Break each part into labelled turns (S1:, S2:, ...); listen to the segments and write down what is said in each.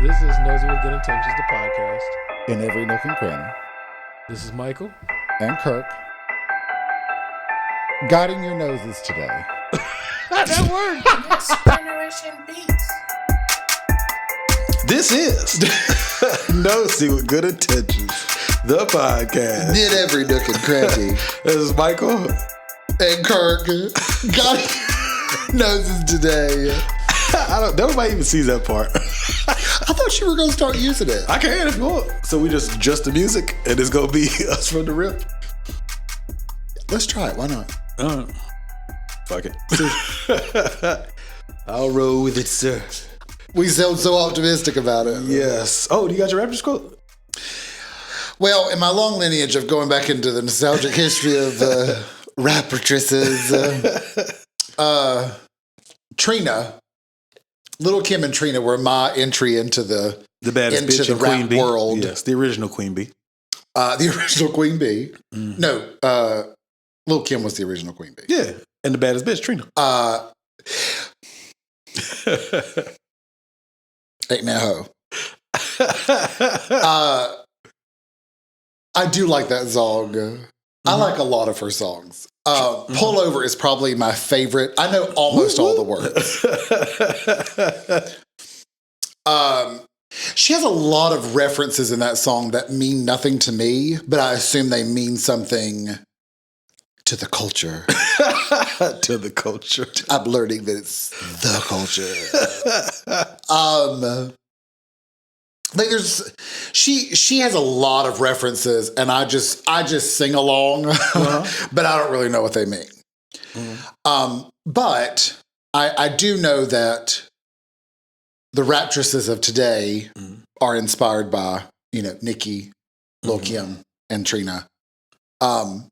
S1: This is Nosey with Good Intentions, the podcast.
S2: In every nook and cranny.
S1: This is Michael.
S2: And Kirk. Guiding your noses today.
S1: That word.
S3: Next generation beats.
S4: This is Nosey with Good Intentions, the podcast.
S2: In every nook and cranny.
S4: This is Michael.
S2: And Kirk. Guiding your noses today.
S4: Nobody even sees that part.
S2: I thought you were going to start using it.
S4: I can if you want. So we just adjust the music and it's going to be us from the rip.
S2: Let's try it. Why not?
S4: Fuck it. I'll roll with it, sir.
S2: We sound so optimistic about it.
S4: Yes. Oh, do you got your Raptors quote?
S2: Well, in my long lineage of going back into the nostalgic history of raptresses, Trina, Little Kim and Trina were my entry into the
S4: baddest
S2: into
S4: bitch
S2: the
S4: in Queen
S2: rap
S4: Bee.
S2: world.
S4: Yes, the original Queen Bee.
S2: The original Queen Bee. No, Little Kim was the original Queen Bee.
S4: Yeah, and the baddest bitch, Trina.
S2: Ain't that hoe. I do like that song. I like a lot of her songs. Pull Over is probably my favorite. I know almost all the words. She has a lot of references in that song that mean nothing to me, but I assume they mean something to the culture.
S4: To the culture.
S2: I'm learning that it's the culture. Like she has a lot of references, and I just sing along, but I don't really know what they mean. But I do know that the raptresses of today are inspired by, Nicki, Lil Kim, and Trina. But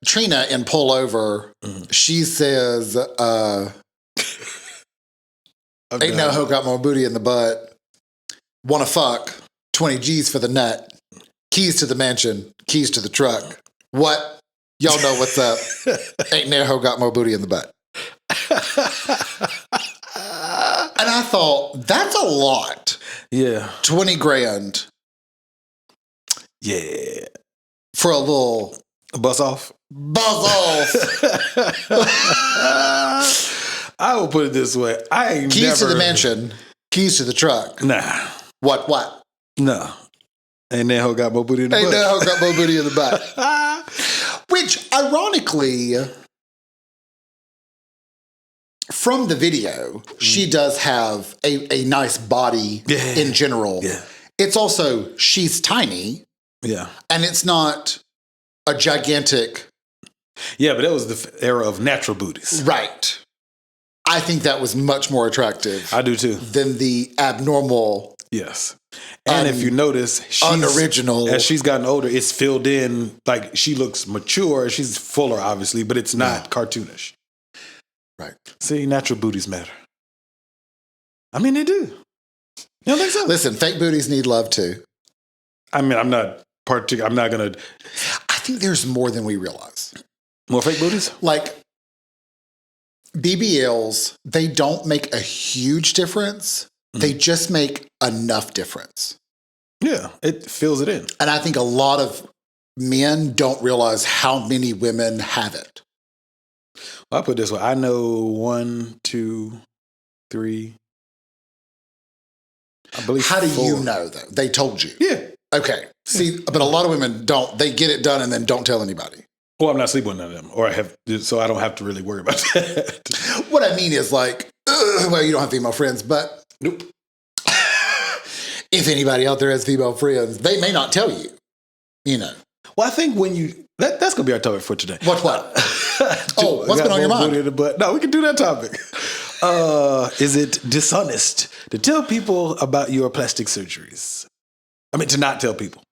S2: Trina in Pull Over, she says, ain't no hoe got more booty in the butt. Wanna fuck, 20 G's for the nut. Keys to the mansion, keys to the truck. What? Y'all know what's up. Ain't no hoe got more booty in the butt. And I thought, that's a lot.
S4: Yeah.
S2: 20 grand.
S4: Yeah.
S2: For a little
S4: Buzz off. I will put it this way. I ain't
S2: Keys to the mansion, keys to the truck.
S4: Nah.
S2: What?
S4: No. Ain't that hoe got more booty in the butt.
S2: Ain't that hoe got more booty in the butt. Which, ironically, from the video, she does have a nice body in general.
S4: Yeah.
S2: It's also, she's tiny.
S4: Yeah.
S2: And it's not a gigantic.
S4: Yeah, but that was the era of natural booties.
S2: Right. I think that was much more attractive.
S4: I do too.
S2: Than the abnormal.
S4: Yes. And if you notice,
S2: unoriginal.
S4: As she's gotten older, it's filled in, like she looks mature. She's fuller, obviously, but it's not cartoonish.
S2: Right.
S4: See, natural booties matter. I mean, they do. You don't think so?
S2: Listen, fake booties need love too.
S4: I mean, I'm not going to.
S2: I think there's more than we realize.
S4: More fake booties?
S2: Like, BBLs, they don't make a huge difference. They just make enough difference.
S4: Yeah, it fills it in.
S2: And I think a lot of men don't realize how many women have it.
S4: I'll put it this way. I know 1, 2, 3. I believe
S2: How do
S4: 4.
S2: you know, though? They told you.
S4: Yeah.
S2: Okay. See, but a lot of women don't. They get it done and then don't tell anybody.
S4: Well, I'm not sleeping with none of them, so I don't have to really worry about that.
S2: What I mean is like, well, you don't have female friends, but
S4: Nope.
S2: If anybody out there has female friends, they may not tell you,
S4: Well, I think when that's going to be our topic for today.
S2: What? What's been on your mind?
S4: No, we can do that topic. Is it dishonest to tell people about your plastic surgeries? I mean, to not tell people.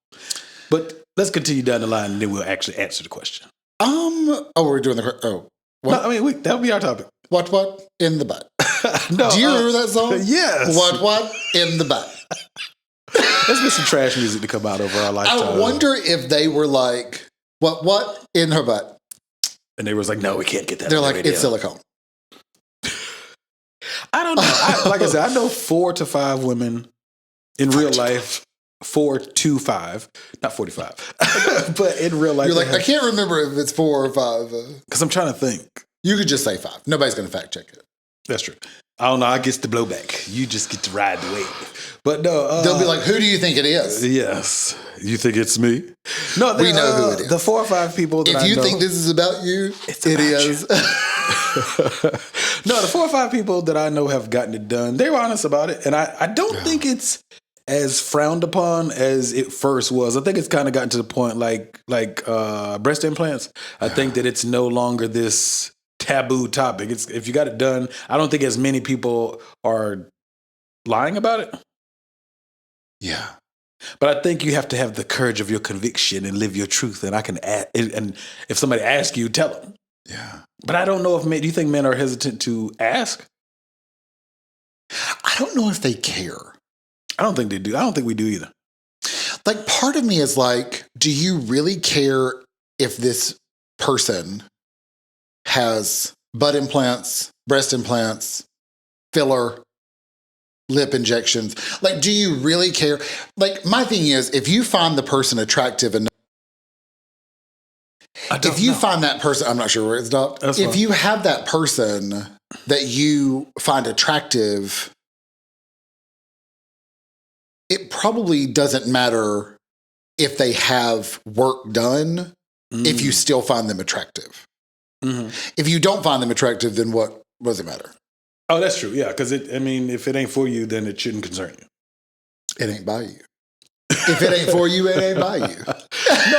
S4: But let's continue down the line and then we'll actually answer the question.
S2: We're doing what?
S4: No, I mean, that'll be our topic.
S2: What? In the butt.
S4: No,
S2: do you remember that song?
S4: Yes.
S2: What? In the butt.
S4: Let's get some trash music to come out over our lifetime.
S2: I wonder if they were like, what? In her butt.
S4: And they was like, no, we can't get that.
S2: They're like, it's silicone.
S4: I don't know. Like I said, I know 4 to 5 women in real life. 4 to 5, not 45, but in real life.
S2: You're like, I can't remember if it's 4 or 5.
S4: Because I'm trying to think.
S2: You could just say 5. Nobody's going to fact check it.
S4: That's true. I don't know. I get the blowback. You just get to ride the wave. But no.
S2: They'll be like, who do you think it is?
S4: Yes. You think it's me? No,
S2: we know who it is.
S4: The 4 or 5 people that
S2: if you think this is about you, it is.
S4: No, the 4 or 5 people that I know have gotten it done. They were honest about it. And I don't think it's as frowned upon as it first was. I think it's kind of gotten to the point like breast implants. I think that it's no longer this taboo topic. It's if you got it done, I don't think as many people are lying about it.
S2: Yeah.
S4: But I think you have to have the courage of your conviction and live your truth. And and if somebody asks you, tell them.
S2: Yeah.
S4: But I don't know if men, do you think men are hesitant to ask?
S2: I don't know if they care.
S4: I don't think they do. I don't think we do either.
S2: Like, part of me is like, do you really care if this person has butt implants, breast implants, filler, lip injections? Like, do you really care? Like, my thing is, if you find the person attractive enough, if you find that person, I'm not sure where it's stopped. If you have that person that you find attractive, it probably doesn't matter if they have work done if you still find them attractive. Mm-hmm. If you don't find them attractive, then what does it matter?
S4: Oh, that's true. Yeah, because if it ain't for you, then it shouldn't concern you.
S2: It ain't by you. If it ain't for you, it ain't by you.
S4: No,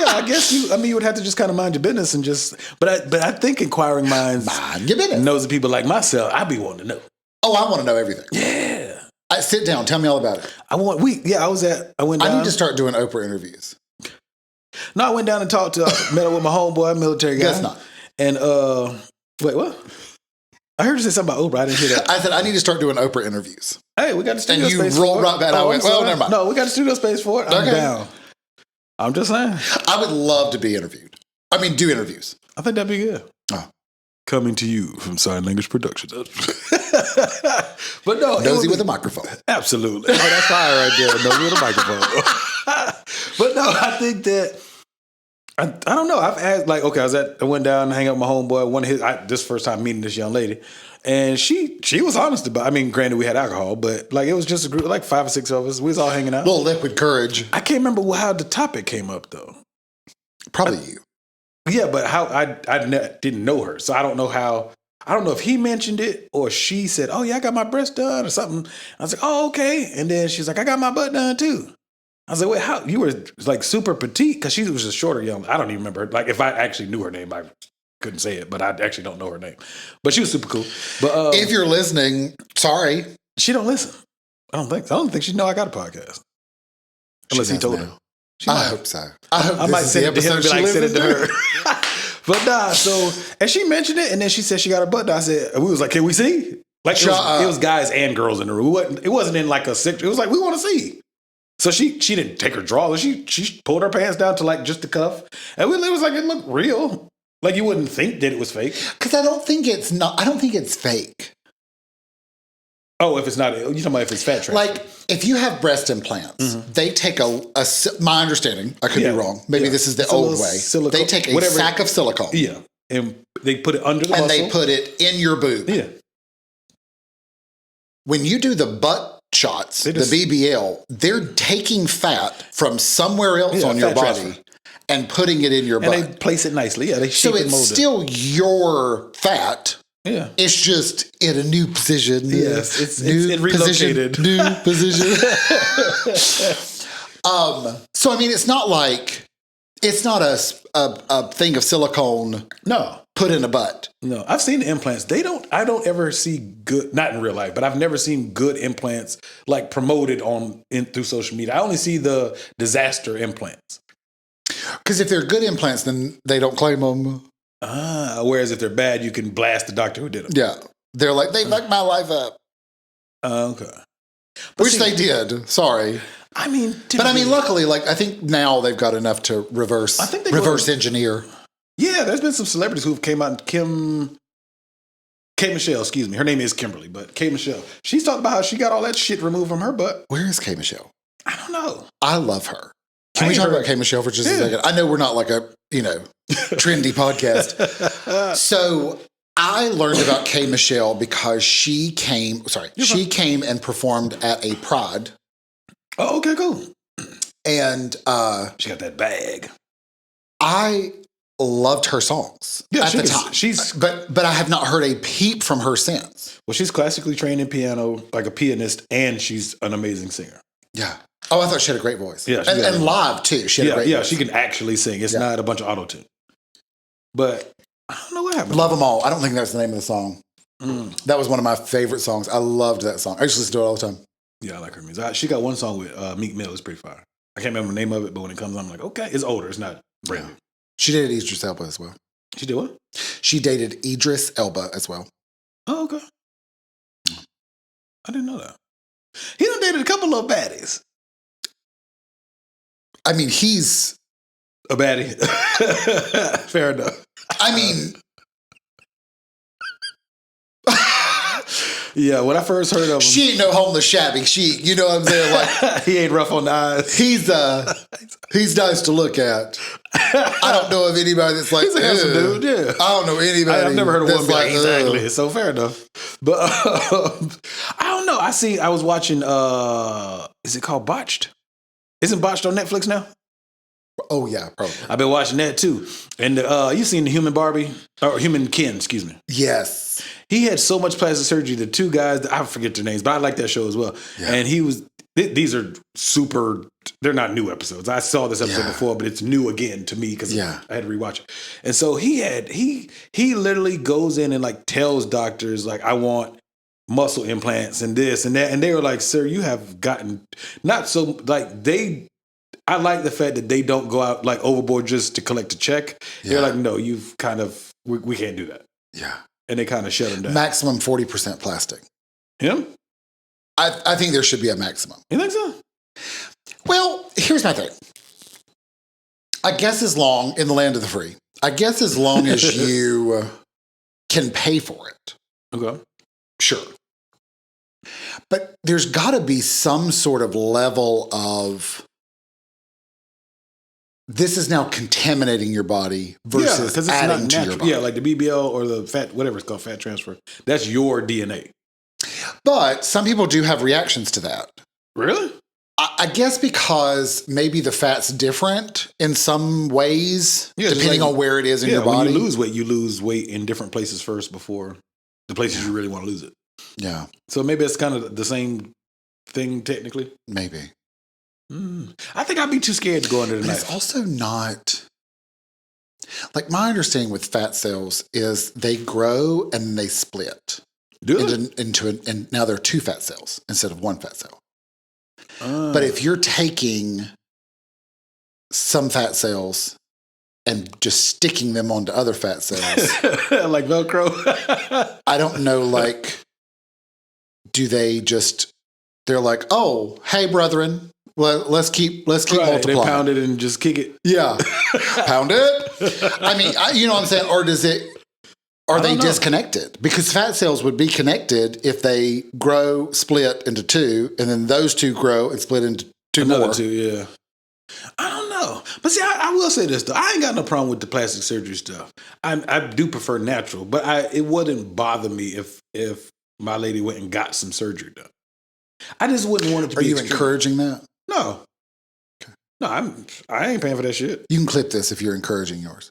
S4: I guess you would have to just kind of mind your business and just. But I think inquiring minds
S2: mind your business.
S4: Knows the people like myself. I be wanting to know.
S2: Oh, I want to know everything.
S4: Yeah.
S2: Sit down. Tell me all about it.
S4: I went down.
S2: I need to start doing Oprah interviews.
S4: No, I went down and met up with my homeboy, military guy.
S2: Guess not.
S4: And wait, what? I heard you say something about Oprah. I didn't hear that.
S2: I said I need to start doing Oprah interviews.
S4: Hey, we got the studio space.
S2: And you rolled right back. I went, well, never mind.
S4: No, we got the studio space for it. I'm down. I'm just saying.
S2: I would love to be interviewed. I mean, do interviews.
S4: I think that'd be good. Oh. Coming to you from Sign Language Productions. But no,
S2: Nosey with a microphone.
S4: Absolutely. Oh, that's fire right there. Nosey with a microphone. But no, I think that I don't know. I've asked I went down and hang out with my homeboy. This first time meeting this young lady, and she was honest about. I mean, granted we had alcohol, but like it was just a group, like 5 or 6 of us. We was all hanging out.
S2: Little liquid courage.
S4: I can't remember how the topic came up though.
S2: Probably you.
S4: Yeah, but how I didn't know her, so I don't know how. I don't know if he mentioned it or she said, "Oh yeah, I got my breast done" or something. I was like, "Oh okay," and then she's like, "I got my butt done too." I was like, "Wait, how you were like super petite?" Because she was a shorter young. I don't even remember her. Like if I actually knew her name, I couldn't say it, but I actually don't know her name. But she was super cool. But
S2: if you're listening, sorry,
S4: she don't listen. I don't think she know I got a podcast. Unless he told her.
S2: I hope so. I
S4: might send it to him and be like, send it to her. But nah, and she mentioned it, and then she said she got her butt done. I said, we was like, can we see? Like, it was guys and girls in the room. It wasn't in like a sick, it was like, we want to see. So she didn't take her drawers. She pulled her pants down to like just the cuff. And it was like, it looked real. Like you wouldn't think that it was fake.
S2: Because I don't think it's fake.
S4: Oh, if it's not, you're talking about if it's fat transfer.
S2: Like, if you have breast implants, they take my understanding, I could be wrong. Maybe this is the old way. They take a sack of silicone.
S4: Yeah. And they put it under the muscle.
S2: And they put it in your boob.
S4: Yeah.
S2: When you do the butt shots, the BBL, they're taking fat from somewhere else on your body transfer. And putting it in your butt.
S4: And they place it nicely. Yeah, they shape it,
S2: so it's still your fat. Yeah. It's just in a new position.
S4: Yes, it's relocated.
S2: New position. So I mean, it's not a thing of silicone.
S4: No,
S2: put in a butt.
S4: No, I've seen the implants. I don't ever see good. Not in real life, but I've never seen good implants like promoted through social media. I only see the disaster implants.
S2: Because if they're good implants, then they don't claim them.
S4: Whereas if they're bad, you can blast the doctor who did them.
S2: Yeah. They're like, they fucked my life up.
S4: Okay.
S2: Which they did. Sorry.
S4: I mean,
S2: luckily, like, I think now they've got enough to reverse engineer.
S4: Yeah, there's been some celebrities who've came out. K. Michelle, excuse me. Her name is Kimberly, but K. Michelle. She's talking about how she got all that shit removed from her butt.
S2: Where is K. Michelle?
S4: I don't know.
S2: I love her. Can we talk about K. Michelle for just a second? I know we're not like a, trendy podcast. So I learned about K. Michelle because she came and performed at a Pride.
S4: Oh, okay, cool.
S2: And
S4: she got that bag.
S2: I loved her songs at the time. But I have not heard a peep from her since.
S4: Well, she's classically trained in piano, like a pianist, and she's an amazing singer.
S2: Yeah. Oh, I thought she had a great voice.
S4: Yeah.
S2: And live, too. She had a great voice.
S4: Yeah, she can actually sing. It's not a bunch of auto-tune. But I don't know what happened.
S2: Love Them All. I don't think that's the name of the song. That was one of my favorite songs. I loved that song. I used to listen to it all the time.
S4: Yeah, I like her music. She got one song with Meek Mill. It's pretty fire. I can't remember the name of it, but when it comes on, I'm like, okay. It's older. It's not brand new.
S2: She dated Idris Elba as well.
S4: She did what?
S2: She dated Idris Elba as well.
S4: Oh, okay. I didn't know that. He done dated a couple of baddies.
S2: I mean, he's
S4: a baddie. Fair enough.
S2: I mean,
S4: yeah, when I first heard of him,
S2: she ain't no homeless shabby. You know what I'm saying? Like
S4: he ain't rough on the eyes.
S2: He's nice to look at. I don't know of anybody that's like,
S4: he's a handsome dude. Yeah,
S2: I don't know anybody.
S4: I've never heard of one
S2: like
S4: exactly. So fair enough. But I don't know. I was watching. Is it called Botched? Isn't Botched on Netflix now?
S2: Oh yeah, probably.
S4: I've been watching that too. And you seen the Human Barbie or Human Ken? Excuse me.
S2: Yes.
S4: He had so much plastic surgery. The two guys, I forget their names, but I like that show as well. Yeah. And he was. These are super. They're not new episodes. I saw this episode before, but it's new again to me because I had to rewatch it. And so he literally goes in and like tells doctors like, I want muscle implants and this and that, and they were like, sir, you have gotten not so like they. I like the fact that they don't go out like overboard just to collect a check. Yeah. They're like, no, you've kind of we can't do that.
S2: Yeah, and
S4: they kind of shut him down.
S2: Maximum 40% plastic.
S4: Him?
S2: I think there should be a maximum.
S4: You think so?
S2: Well, here's my thing. I guess as long in the land of the free, I guess as long as you can pay for it.
S4: Okay.
S2: Sure. But there's got to be some sort of level of this is now contaminating your body versus it's adding not to your body.
S4: Yeah, like the BBL or the fat, whatever it's called, fat transfer. That's your DNA.
S2: But some people do have reactions to that.
S4: Really?
S2: I guess because maybe the fat's different in some ways, depending on where it is in your body.
S4: When you lose weight in different places first before the places you really want to lose it.
S2: Yeah.
S4: So maybe it's kind of the same thing technically.
S2: Maybe.
S4: I think I'd be too scared to go under the knife.
S2: It's also not... Like my understanding with fat cells is they grow and they split. And now there are two fat cells instead of one fat cell. But if you're taking some fat cells and just sticking them onto other fat cells,
S4: like Velcro,
S2: I don't know. Like, do they just? They're like, oh, hey, brethren, let's keep multiplying.
S4: They pound it and just kick it.
S2: Yeah, pound it. I mean, you know what I'm saying? Or does it? Are they disconnected? Because fat cells would be connected if they grow, split into two, and then those two grow and split into
S4: Another
S2: more.
S4: two, yeah. I don't know. But see, I will say this, though. I ain't got no problem with the plastic surgery stuff. I do prefer natural, but it wouldn't bother me if my lady went and got some surgery done. I just wouldn't want it to be
S2: extreme. Are you encouraging that?
S4: No. Okay. No, I ain't paying for that shit.
S2: You can clip this if you're encouraging yours.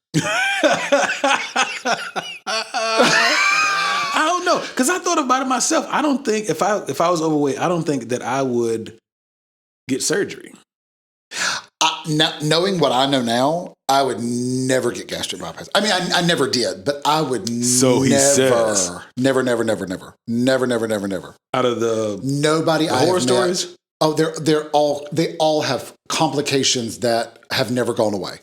S4: I don't know, because I thought about it myself. I don't think if I was overweight, I don't think that I would get surgery.
S2: Knowing what I know now, I would never get gastric bypass. I mean, I never did, but I would never.
S4: Out of the
S2: nobody I
S4: horror
S2: have
S4: stories.
S2: Met, oh, they all have complications that have never gone away.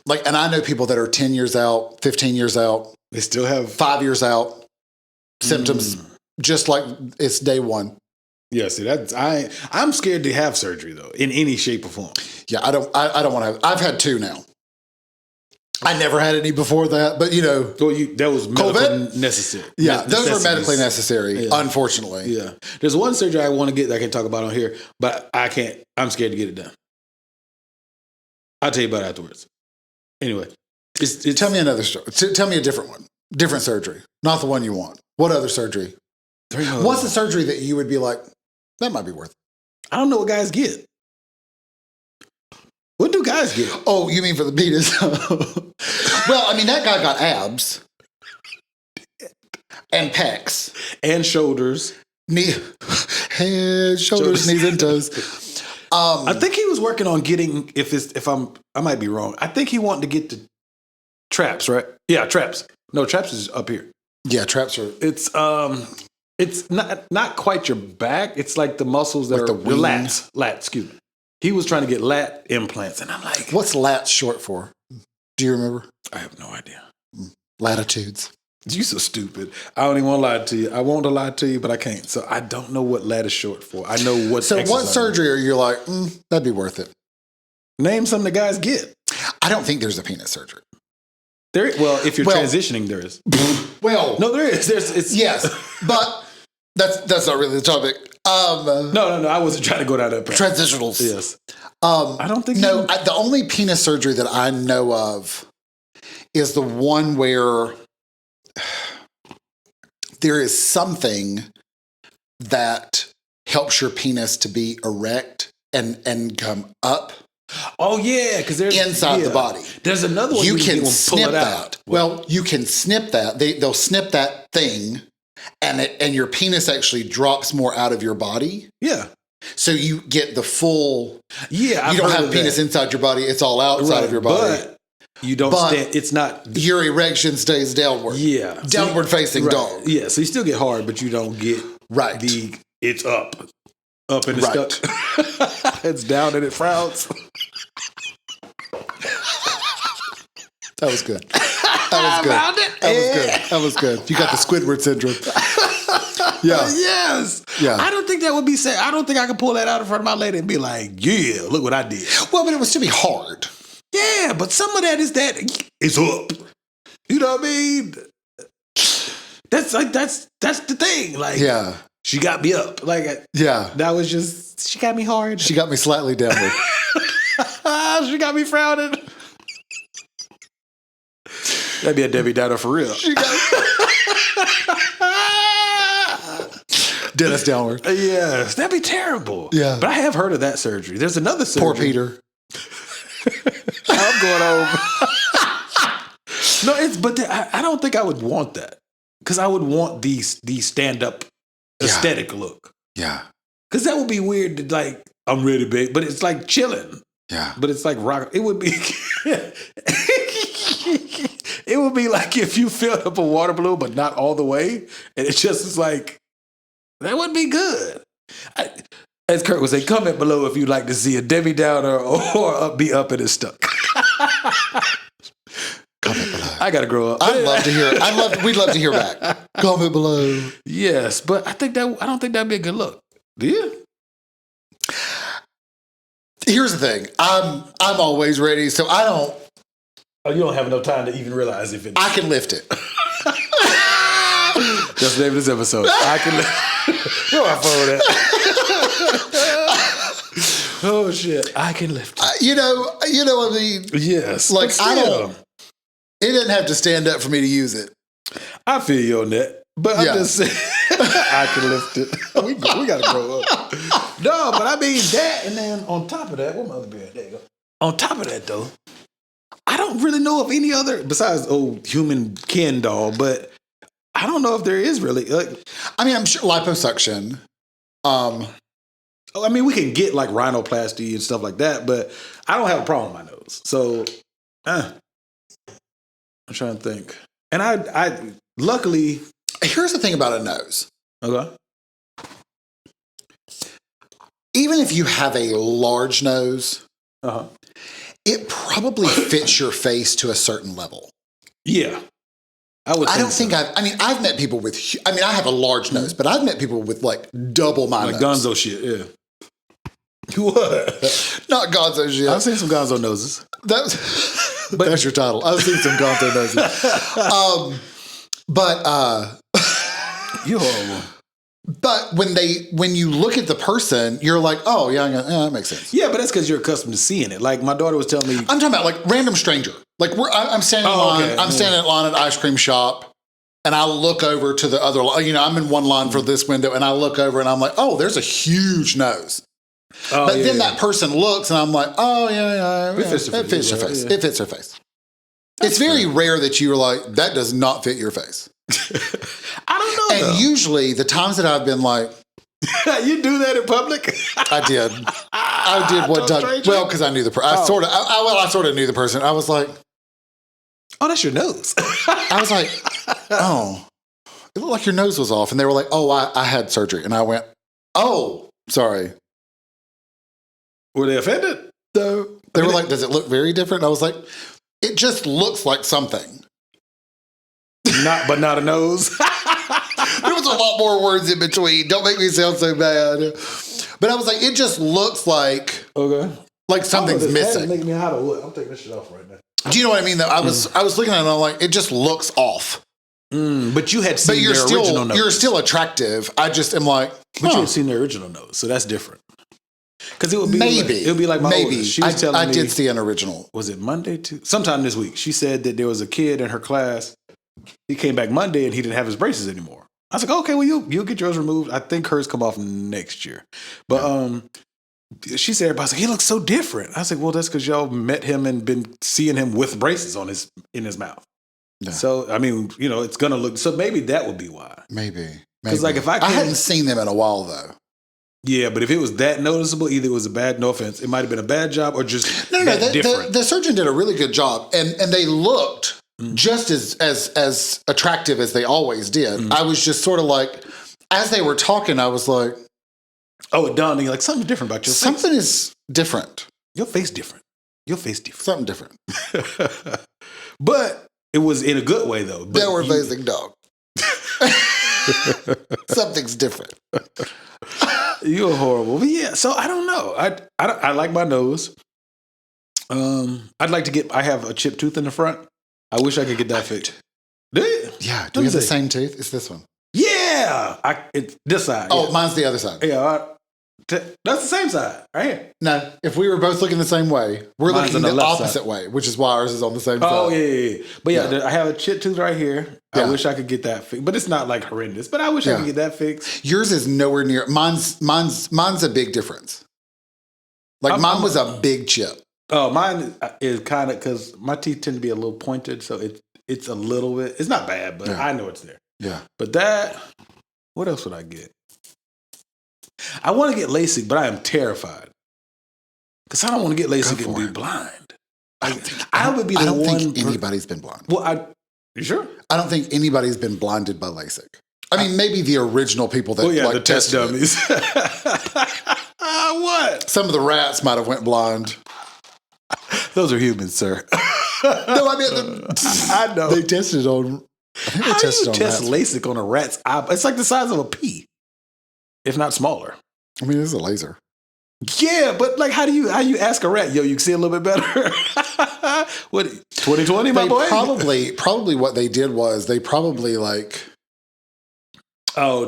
S2: Like, and I know people that are 10 years out, 15 years out.
S4: They still have
S2: 5 years out symptoms, just like it's day one.
S4: Yeah, see, I'm scared to have surgery though, in any shape or form.
S2: Yeah, I don't want to have. I've had two now. I never had any before that, but
S4: Well, that was medically
S2: COVID?
S4: necessary.
S2: yeah, those were
S4: Necessities.
S2: medically necessary,
S4: Yeah.
S2: unfortunately.
S4: Yeah. There's one surgery I want to get that I can talk about on here, but I can't. I'm scared to get it done. I'll tell you about it afterwards. Anyway, it's
S2: Tell me another story. Tell me a different one. Different surgery. Not the one you want. What other surgery? What's the surgery that you would be like, that might be worth it?
S4: I don't know what guys get. What do guys get?
S2: Oh, you mean for the penis? Well, I mean, that guy got abs and pecs.
S4: And shoulders.
S2: Head, shoulders, knees, and toes.
S4: I think he was working on getting, I might be wrong. I think he wanted to get the traps, right? Yeah, traps. No, traps is up here.
S2: Yeah, traps are.
S4: It's not quite your back. It's like the muscles that
S2: Like
S4: are
S2: the
S4: your
S2: wing?
S4: lats, excuse me. He was trying to get lat implants, and I'm like,
S2: What's lats short for? Do you remember?
S4: I have no idea.
S2: Latitudes.
S4: You so stupid. I don't even want to lie to you. I want to lie to you, but I can't. So I don't know what lat is short for. I know what.
S2: So, what
S4: exercise-
S2: surgery are you like, that'd be worth it?
S4: Name some the guys get.
S2: I don't think there's a penis surgery.
S4: Well, if you're
S2: Well-
S4: transitioning, there is.
S2: Well,
S4: No, there is. It's
S2: yes, but that's not really the topic.
S4: No. I wasn't trying to go down that path.
S2: Transitionals.
S4: Yes. I don't think.
S2: No, the only penis surgery that I know of is the one where there is something that helps your penis to be erect and come up
S4: Oh yeah, because there's
S2: inside the body.
S4: There's another one
S2: You
S4: get
S2: can
S4: when pull
S2: snip
S4: it
S2: that.
S4: out.
S2: Well, you can snip that. They'll snip that thing, and your penis actually drops more out of your body.
S4: Yeah.
S2: So you get the full.
S4: Yeah.
S2: You don't have a penis inside your body; it's all outside of your body.
S4: But you don't
S2: But
S4: stand. It's not.
S2: Your erection stays downward.
S4: Yeah.
S2: Downward facing
S4: right.
S2: dog.
S4: Yeah. So you still get hard, but you don't get
S2: Right.
S4: it's up and it's
S2: Right.
S4: stuck. It's down and it frowns.
S2: That was good. That was good.
S4: Found it.
S2: That was good. That was good. You got the Squidward syndrome. Yeah.
S4: Yes.
S2: Yeah.
S4: I don't think that would be said. I don't think I could pull that out in front of my lady and be like, yeah, look what I did.
S2: Well, but it would still be hard.
S4: Yeah, but some of that is that it's up. You know what I mean? That's the thing. Like,
S2: Yeah.
S4: she got me up. Like,
S2: Yeah.
S4: that was just, she got me hard.
S2: She got me slightly downward.
S4: She got me frowning. That'd be a Debbie Downer for real.
S2: She got Dennis downward.
S4: Yes, that'd be terrible.
S2: Yeah.
S4: But I have heard of that surgery. There's another surgery.
S2: Poor Peter.
S4: I'm going home. No, but I don't think I would want that. Because I would want the stand-up aesthetic look.
S2: Yeah.
S4: Because that would be weird to like, I'm ready, babe. But it's like chilling.
S2: Yeah.
S4: But it's like rock. It would be. It would be like if you filled up a water balloon, but not all the way, and it just is like that would be good. As Kirk would say, comment below if you'd like to see a Debbie Downer or be up and it's stuck.
S2: Comment below.
S4: I gotta grow up.
S2: I'd love to hear. We'd love to hear back. Comment below.
S4: Yes, but I don't think that'd be a good look. Do you?
S2: Here's the thing. I'm always ready, so I don't.
S4: Oh, you don't have enough time to even realize if it.
S2: I can lift it.
S4: That's the name of this episode. I can. Where my phone at? Oh shit! I can lift it.
S2: You know what I mean?
S4: Yes.
S2: Like,
S4: but
S2: I
S4: still,
S2: don't. It doesn't have to stand up for me to use it.
S4: I feel you on that, but I'm
S2: Yeah.
S4: just saying I can lift it. We gotta grow up. No, but I mean that, and then on top of that, where my other beard? There you go. On top of that, though, I don't really know of any other besides human Ken doll, but I don't know if there is really. Like,
S2: I mean, I'm sure liposuction.
S4: I mean, we can get like rhinoplasty and stuff like that, but I don't have a problem with my nose. So, I'm trying to think. And I luckily.
S2: Here's the thing about a nose.
S4: Okay.
S2: Even if you have a large nose,
S4: Uh-huh.
S2: it probably fits your face to a certain level.
S4: Yeah. I don't
S2: think I've met people with, I have a large nose, but I've met people with like double my
S4: like
S2: nose.
S4: gonzo shit, yeah. What?
S2: Not gonzo shit.
S4: I've seen some gonzo noses.
S2: That's That's your title. I've seen some content, Nosey.
S4: You're horrible.
S2: But when you look at the person, you're like, oh yeah, that makes sense.
S4: Yeah, but that's because you're accustomed to seeing it. Like my daughter was telling me,
S2: I'm talking about like random stranger. Like I'm standing in line.
S4: okay.
S2: I'm standing in line at an ice cream shop, and I look over to the other. I'm in one line for this window, and I look over, and I'm like, oh, there's a huge nose. But then that person looks, and I'm like, oh yeah,
S4: It fits her
S2: it fits her
S4: face.
S2: face.
S4: Yeah.
S2: It fits her face. It's very rare that you're like, that does not fit your face.
S4: I don't know.
S2: And usually, the times that I've been like,
S4: you do that in public?
S2: I did what Doug.
S4: stranger?
S2: Well, because I knew the person. I sort of knew the person. I was like,
S4: Oh, that's your nose.
S2: I was like, oh, it looked like your nose was off, and they were like, oh, I had surgery, and I went, oh, sorry.
S4: Were they offended?
S2: No, they were like, does it look very different? And I was like, it just looks like something.
S4: But not a nose.
S2: There was a lot more words in between. Don't make me sound so bad. But I was like, it just looks like something's missing.
S4: Make me hot or what? I'm taking this shit off right now.
S2: Do you know what I mean? Though I was looking at it and I'm like, it just looks off.
S4: But you had seen
S2: But
S4: original nose.
S2: you're still attractive. I just am like,
S4: But you had seen the original nose, so that's different. Because it would be
S2: maybe
S4: it would be like my oldest. She was telling me,
S2: I did see an original.
S4: Was it Monday? Sometime this week. She said that there was a kid in her class. He came back Monday and he didn't have his braces anymore. I was like, okay, well you'll get yours removed. I think hers come off next year. But she said, everybody's like, he looks so different. I was like, well, that's because y'all met him and been seeing him with braces in his mouth. Yeah. So I mean, it's gonna look. So maybe that would be why.
S2: Maybe
S4: because like if I
S2: hadn't seen them in a while though.
S4: Yeah, but if it was that noticeable, either it was a bad, no offense, it might have been a bad job or just different.
S2: The surgeon did a really good job, and they looked just as attractive as they always did. I was just sort of like, as they were talking, I was like,
S4: oh, it dawned on you like something's different about your face.
S2: Something is different.
S4: Your face different.
S2: Something different.
S4: But it was in a good way though.
S2: They were amazing dog. Something's different.
S4: You're horrible. But yeah, so I don't know. I like my nose. I'd like to get. I have a chipped tooth in the front. I wish I could get that fixed. Do you?
S2: Yeah. Do we have the same tooth? It's this one.
S4: Yeah. It's this side.
S2: Oh,
S4: yeah.
S2: Mine's the other side.
S4: Yeah. That's the same side, right here.
S2: No, if we were both looking the same way, we're
S4: Mine's
S2: looking
S4: on
S2: the
S4: the
S2: opposite
S4: side.
S2: way, which is why ours is on the same side.
S4: Oh yeah. But yeah, I have a chipped tooth right here.
S2: Yeah.
S4: I wish I could get that fixed, but it's not like horrendous. But I wish I could get that fixed.
S2: Yours is nowhere near. Mine's a big difference. Like mine was a big chip.
S4: Oh, mine is kind of because my teeth tend to be a little pointed, so it's a little bit. It's not bad, but I know it's there.
S2: Yeah.
S4: But what else would I get? I want to get LASIK, but I am terrified because I don't want to get LASIK and be blind. I don't think
S2: anybody's been blind.
S4: Well, you sure?
S2: I don't think anybody's been blinded by LASIK. I mean, maybe the original people that
S4: the test dummies. What?
S2: Some of the rats might have went blind.
S4: Those are humans, sir.
S2: No, I mean,
S4: I know.
S2: They tested on. I think they
S4: How
S2: tested
S4: do you
S2: on
S4: test
S2: rats.
S4: LASIK on a rat's eye? It's like the size of a pea, if not smaller.
S2: I mean, it's a laser.
S4: Yeah, but like, how do you ask a rat? Yo, you can see a little bit better. What 2020, my boy?
S2: Probably what they did was they probably
S4: to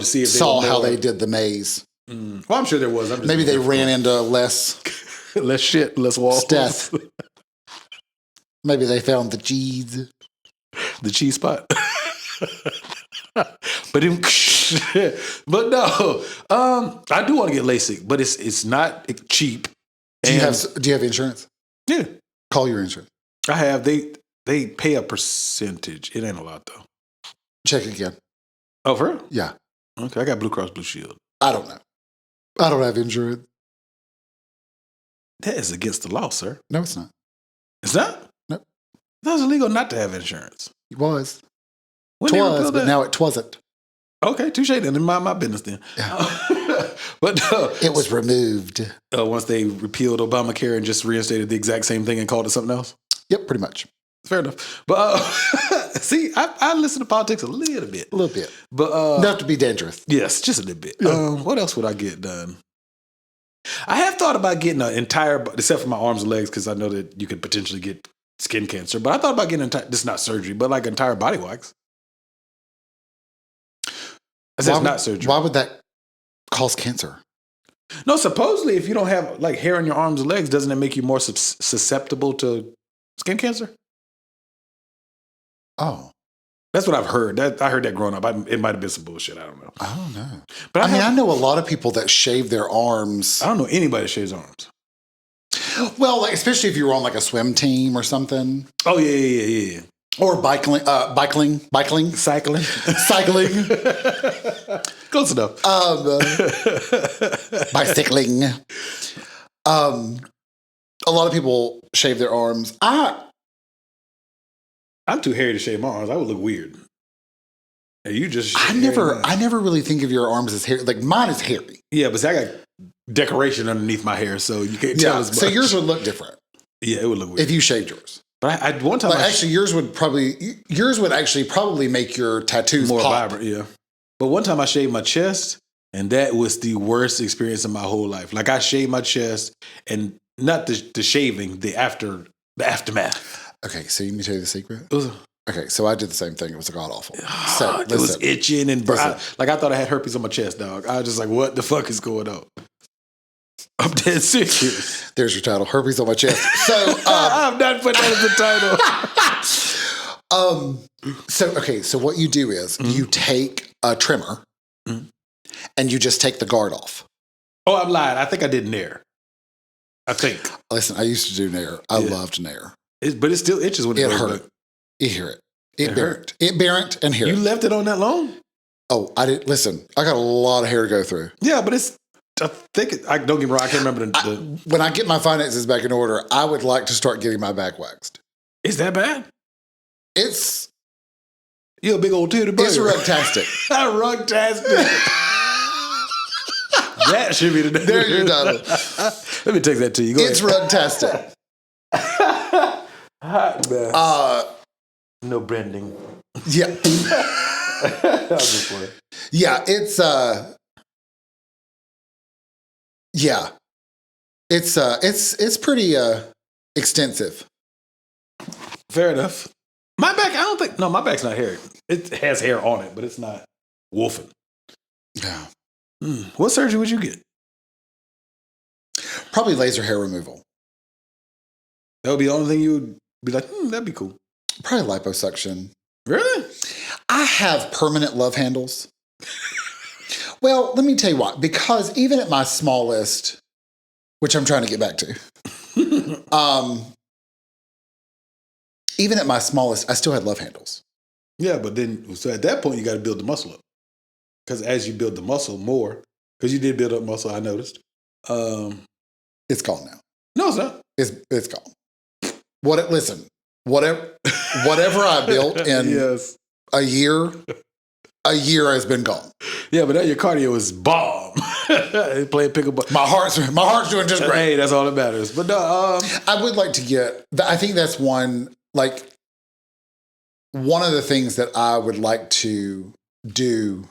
S4: see if they
S2: saw how they did the maze.
S4: Well, I'm sure there was.
S2: Maybe they ran into less
S4: shit, less walls.
S2: death. Maybe they found the cheese.
S4: The cheese spot. But no, I do want to get LASIK, but it's not cheap.
S2: Do you have insurance?
S4: Yeah,
S2: Call your insurance.
S4: I have. They pay a percentage. It ain't a lot though.
S2: Check again.
S4: Oh, for real?
S2: Yeah.
S4: Okay, I got Blue Cross Blue Shield.
S2: I don't know. I don't have insurance.
S4: That is against the law, sir.
S2: No, it's not.
S4: It's not?
S2: Nope.
S4: That was illegal not to have insurance.
S2: It was.
S4: When they
S2: Twas,
S4: repealed
S2: but
S4: that?
S2: now it wasn't.
S4: Okay, touche. Then mind my business then.
S2: Yeah.
S4: But
S2: It was removed.
S4: once they repealed Obamacare and just reinstated the exact same thing and called it something else.
S2: Yep, pretty much.
S4: Fair enough. But see, I listen to politics a little bit.
S2: A little bit.
S4: But
S2: Enough to be dangerous.
S4: yes, just a little bit.
S2: Yeah.
S4: What else would I get done? I have thought about getting an entire, except for my arms and legs, because I know that you could potentially get skin cancer. But I thought about getting this is not surgery, but like entire body wax. I said it's not surgery.
S2: Why would that cause cancer?
S4: No, supposedly if you don't have like hair on your arms and legs, doesn't it make you more susceptible to skin cancer?
S2: Oh.
S4: That's what I've heard. I heard that growing up. It might have been some bullshit. I don't know.
S2: I don't know.
S4: But
S2: I know a lot of people that shave their arms.
S4: I don't know anybody that shaves arms.
S2: Well, like, especially if you were on like a swim team or something.
S4: Oh, yeah.
S2: Or cycling.
S4: Cycling. Close enough.
S2: Bicycling. A lot of people shave their arms.
S4: I'm too hairy to shave my arms. I would look weird. And you just
S2: I never really think of your arms as hairy. Like mine is hairy.
S4: Yeah, but see, I got decoration underneath my hair, so you can't tell as much.
S2: So yours would look different.
S4: Yeah, it would look weird
S2: if you shaved yours.
S4: But I one time,
S2: yours would actually probably make your tattoos
S4: more
S2: pop.
S4: vibrant. Yeah, but one time I shaved my chest, and that was the worst experience of my whole life. Like I shaved my chest, and not the shaving, the aftermath.
S2: Okay, so you need to tell you the secret.
S4: Okay,
S2: so I did the same thing. It was god awful.
S4: So it was itching and I thought I had herpes on my chest, dog. I was just like, what the fuck is going on? I'm dead serious.
S2: There's your title, herpes on my chest. So
S4: I'm not putting that as a title.
S2: So what you do is you take a trimmer and you just take the guard off.
S4: Oh, I'm lying. I think I did Nair. I think.
S2: Listen, I used to do Nair. I loved Nair.
S4: But it still itches when it
S2: hurt. You hear it. It burnt. It burnt and here.
S4: You left it on that long?
S2: Oh, I didn't. Listen, I got a lot of hair to go through.
S4: Yeah, but it's, I think, don't get me wrong, I can't remember
S2: when I get my finances back in order, I would like to start getting my back waxed.
S4: Is that bad?
S2: You're
S4: a big old titty bird.
S2: It's Rugtastic.
S4: Rugtastic. That should be the name.
S2: There's your title.
S4: Let me take that to you. Go
S2: it's
S4: ahead.
S2: Rugtastic.
S4: Hot mess. No branding.
S2: Yeah.
S4: That was just funny.
S2: Yeah, it's it's pretty extensive.
S4: Fair enough. My back, my back's not hairy. It has hair on it, but it's not wolfing.
S2: Yeah.
S4: What surgery would you get?
S2: Probably laser hair removal.
S4: That would be the only thing you would be like, that'd be cool.
S2: Probably liposuction.
S4: Really?
S2: I have permanent love handles. Well, let me tell you why. Because even at my smallest, which I'm trying to get back to, even at my smallest, I still had love handles.
S4: Yeah, but then, so at that point, you got to build the muscle up. Because as you build the muscle more, because you did build up muscle, I noticed.
S2: It's gone now.
S4: No, it's not.
S2: It's gone. Listen, whatever I built in a year has been gone.
S4: Yeah, but now your cardio is bomb. Playing pickleball.
S2: My heart's doing just great.
S4: Hey, that's all that matters. But no,
S2: I would like to get. I think that's one of the things that I would like to do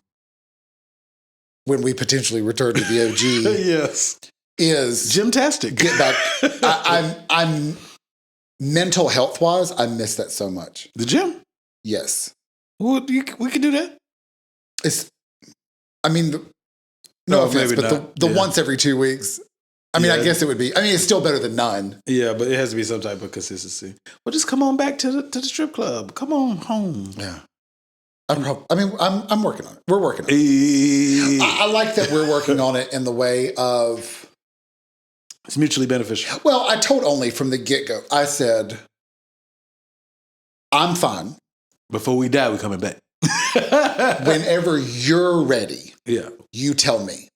S2: when we potentially return to the OG.
S4: Yes,
S2: is
S4: gymtastic.
S2: Get back. I'm mental health wise. I miss that so much.
S4: The gym.
S2: Yes.
S4: Well, we can do that.
S2: No offense, but the once every 2 weeks. I guess it would be. it's still better than none.
S4: Yeah, but it has to be some type of consistency. Well, just come on back to the strip club. Come on home.
S2: Yeah. I'm working on it. We're working on it. I like that we're working on it in the way of
S4: it's mutually beneficial.
S2: Well, I told Only from the get-go. I said, I'm fine.
S4: Before we die, we're coming back.
S2: Whenever you're ready, you tell me.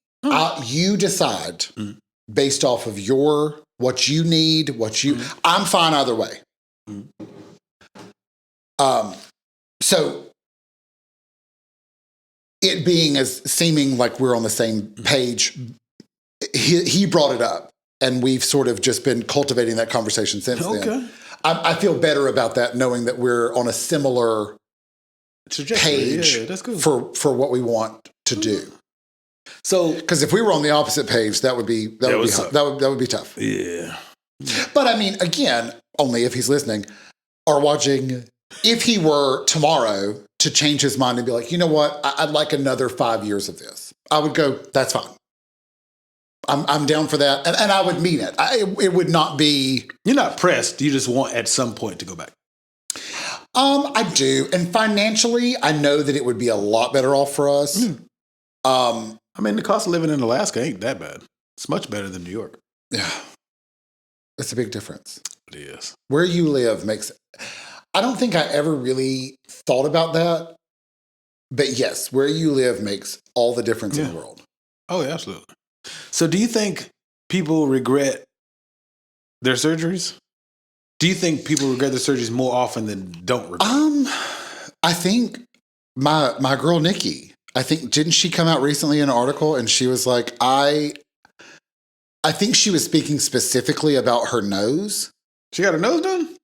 S2: You decide based off of what you need, I'm fine either way. So it being as seeming like we're on the same page, he brought it up, and we've sort of just been cultivating that conversation since then. I feel better about that, knowing that we're on a similar page
S4: that's cool.
S2: for what we want to do. So, because if we were on the opposite page, that would be tough.
S4: Yeah.
S2: But again, only if he's listening, are watching, if he were tomorrow to change his mind and be like, you know what, I'd like another 5 years of this, I would go, that's fine. I'm down for that. And I would mean it. It would not be.
S4: You're not pressed. You just want at some point to go back.
S2: I do. And financially, I know that it would be a lot better off for us.
S4: I mean, the cost of living in Alaska ain't that bad. It's much better than New York.
S2: Yeah. It's a big difference.
S4: It is.
S2: Where you live makes. I don't think I ever really thought about that. But yes, where you live makes all the difference in the world.
S4: Oh, yeah, absolutely. So do you think people regret their surgeries? Do you think people regret their surgeries more often than don't regret?
S2: I think my girl Nikki, didn't she come out recently in an article and she was like, I think she was speaking specifically about her nose.
S4: She got her nose done?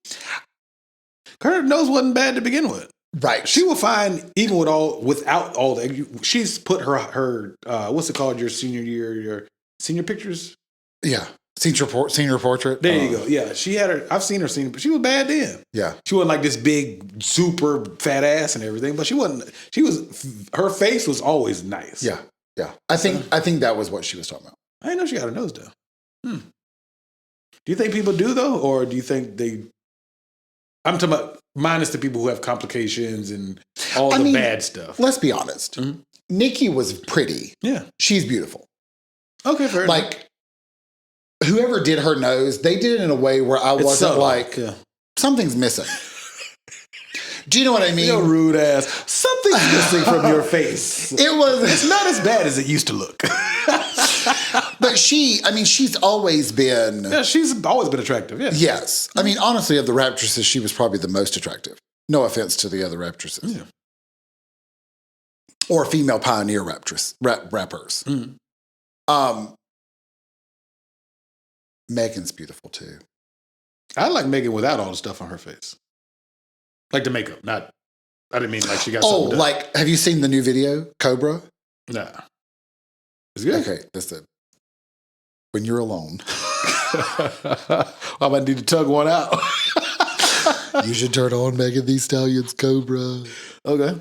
S4: Her nose wasn't bad to begin with.
S2: Right.
S4: She will find, even without all that, she's put her what's it called, your senior year, your senior pictures?
S2: Yeah. Senior portrait.
S4: There you go. Yeah. She had her, I've seen her senior, but she was bad then.
S2: Yeah.
S4: She wasn't like this big, super fat ass and everything, but her face was always nice.
S2: Yeah. Yeah. I think that was what she was talking about.
S4: I didn't know she got her nose done. Do you think people do though? Or do you think I'm talking about minus the people who have complications and all the bad stuff.
S2: Let's be honest. Mm-hmm. Nikki was pretty.
S4: Yeah.
S2: She's beautiful.
S4: Okay, fair enough.
S2: Like, whoever did her nose, they did it in a way where I wasn't
S4: subtle.
S2: like, something's missing. Do you know what I mean?
S4: You're rude ass. Something's missing from your face. It's not as bad as it used to look.
S2: But she's always been.
S4: Yeah, she's always been attractive. Yeah.
S2: Yes. I mean, honestly, of the raptresses, she was probably the most attractive. No offense to the other raptresses.
S4: Yeah.
S2: Or female pioneer rappers. Mm-hmm. Megan's beautiful too.
S4: I like Megan without all the stuff on her face. Like the makeup, not. I didn't mean like she got something done.
S2: Like, have you seen the new video, Cobra?
S4: Nah. It's good.
S2: Okay, listen. When you're alone.
S4: I might need to tug one out.
S2: You should turn on Megan Thee Stallion's Cobra.
S4: Okay.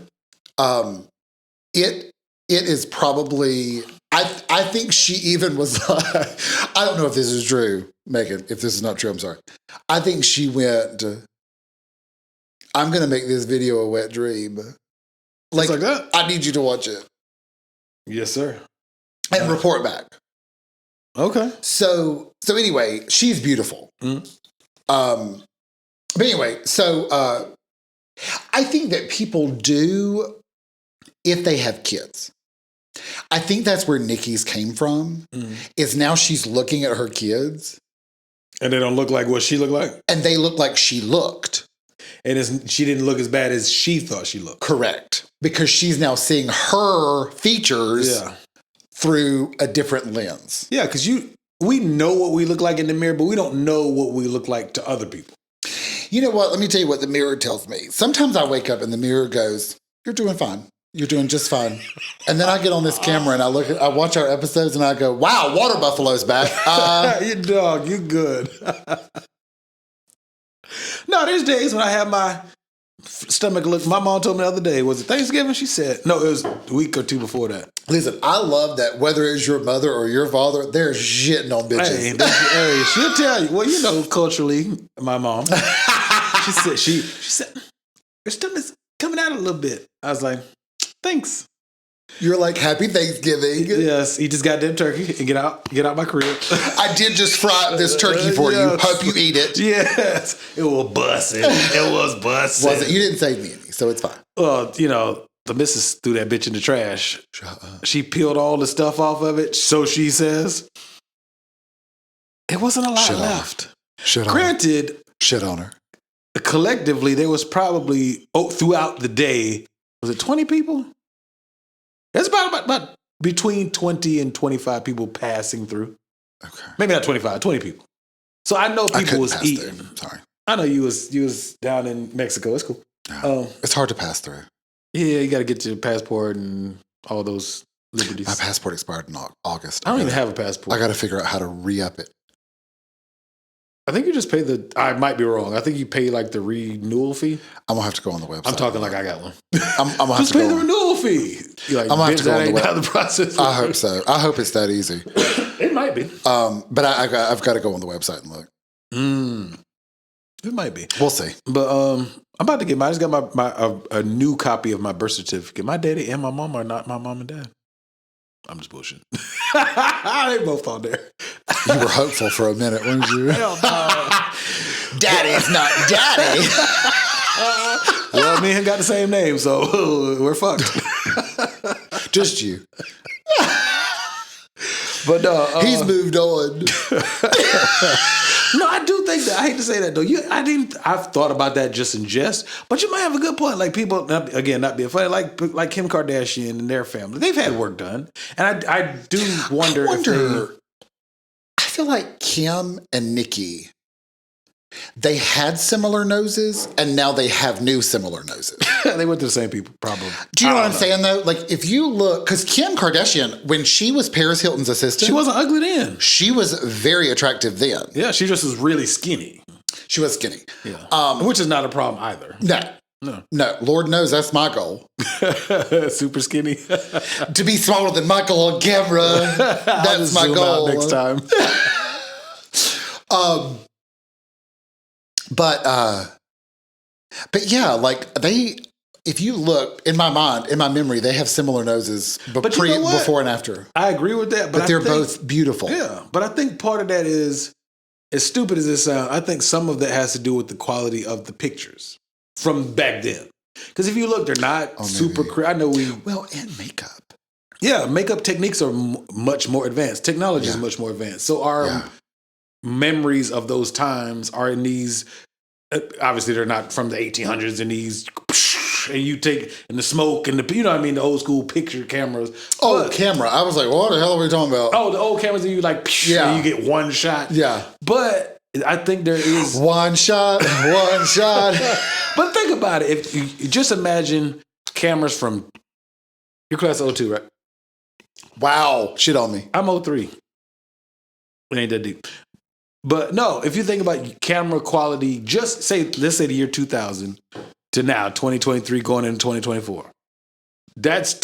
S2: It is probably, I think she even was like, I don't know if this is true, Megan. If this is not true, I'm sorry. I think she went, I'm going to make this video a wet dream.
S4: Like that?
S2: I need you to watch it.
S4: Yes, sir.
S2: And report back.
S4: Okay.
S2: So anyway, she's beautiful. Mm-hmm. But anyway, so I think that people do if they have kids. I think that's where Nikki's came from, is now she's looking at her kids.
S4: And they don't look like what she looked like?
S2: And they look like she looked.
S4: And she didn't look as bad as she thought she looked.
S2: Correct. Because she's now seeing her features through a different lens.
S4: Yeah, because we know what we look like in the mirror, but we don't know what we look like to other people.
S2: You know what? Let me tell you what the mirror tells me. Sometimes I wake up and the mirror goes, "You're doing fine. You're doing just fine." And then I get on this camera and I watch our episodes and I go, "Wow, water buffalo's back."
S4: You dog, you good. No, there's days when I have my stomach look. My mom told me the other day, was it Thanksgiving? She said, no, it was a week or two before that.
S2: Listen, I love that whether it's your mother or your father, they're shitting on bitches.
S4: Hey, she'll tell you. Well, you know, culturally, my mom, she said, your stomach's coming out a little bit. I was like, thanks.
S2: You're like, happy Thanksgiving.
S4: Yes, eat this goddamn turkey and get out my crib.
S2: I did just fry this turkey for you. Hope you eat it.
S4: Yes. It was bussin'. It was bussin'.
S2: Was it? You didn't save me any, so it's fine.
S4: Well, you know, the missus threw that bitch in the trash.
S2: Shut up.
S4: She peeled all the stuff off of it, so she says. It wasn't a lot left. Granted.
S2: Shit on her.
S4: Collectively, there was probably, throughout the day, was it 20 people? It's about between 20 and 25 people passing through.
S2: Okay.
S4: Maybe not 25, 20 people. So I know people was eating.
S2: Through. Sorry.
S4: I know you was down in Mexico. It's cool.
S2: No, it's hard to pass through.
S4: Yeah, you got to get your passport and all those liberties.
S2: My passport expired in August.
S4: I don't even have a passport.
S2: I got to figure out how to re-up it.
S1: I think you just pay I might be wrong. I think you pay like the renewal fee.
S2: I'm gonna have to go on the website.
S1: I'm talking like I got one.
S2: I'm gonna have
S1: Just
S2: to
S1: pay
S2: go
S1: the
S2: on.
S1: renewal fee. You're like,
S2: I'm gonna have to go on the
S1: how the process.
S2: I hope so. I hope it's that easy.
S1: It might be.
S2: But I've got to go on the website and look.
S4: It might be.
S2: We'll see.
S4: But I'm about to get I just got a new copy of my birth certificate. My daddy and my mom are not my mom and dad. I'm just bullshitting. They both on there.
S2: You were hopeful for a minute, weren't you?
S4: Daddy's not daddy. Well, me and him got the same name, so we're fucked.
S2: Just you.
S4: But
S2: He's moved on.
S4: no, I do think that. I hate to say that though. I've thought about that just in jest, but you might have a good point. Like people, not being funny, like Kim Kardashian and their family, they've had work done, and I do wonder.
S2: I feel like Kim and Nikki, they had similar noses, and now they have new similar noses.
S4: They went to the same people, probably.
S2: Do you know what I'm saying, though? Like, if you look, because Kim Kardashian, when she was Paris Hilton's assistant,
S4: She wasn't ugly then.
S2: she was very attractive then.
S4: Yeah, she just was really skinny.
S2: She was skinny.
S4: Yeah, which is not a problem either.
S2: No. Lord knows that's my goal.
S4: Super skinny.
S2: To be smaller than Michael on camera. That's my goal.
S4: Next time.
S2: But yeah, like if you look in my mind, in my memory, they have similar noses,
S4: But you know what?
S2: before and after.
S4: I agree with that,
S2: But they're both beautiful.
S4: Yeah, but I think part of that is, as stupid as it sounds, I think some of that has to do with the quality of the pictures from back then. Because if you look, they're not super. I know
S2: and makeup.
S4: Yeah, makeup techniques are much more advanced. Technology is much more advanced. So our memories of those times are in these. Obviously, they're not from the 1800s. In these, and you take the smoke and the the old school picture cameras.
S2: Camera! I was like, what the hell are we talking about?
S4: Oh, the old cameras that you and you get one shot.
S2: Yeah,
S4: but I think there is
S2: one shot.
S4: But think about it. If you just imagine cameras from your class of 02, right?
S2: Wow, shit on me.
S4: I'm 03. It ain't that deep. But no, if you think about camera quality, let's say the year 2000 to now, 2023 going into 2024. That's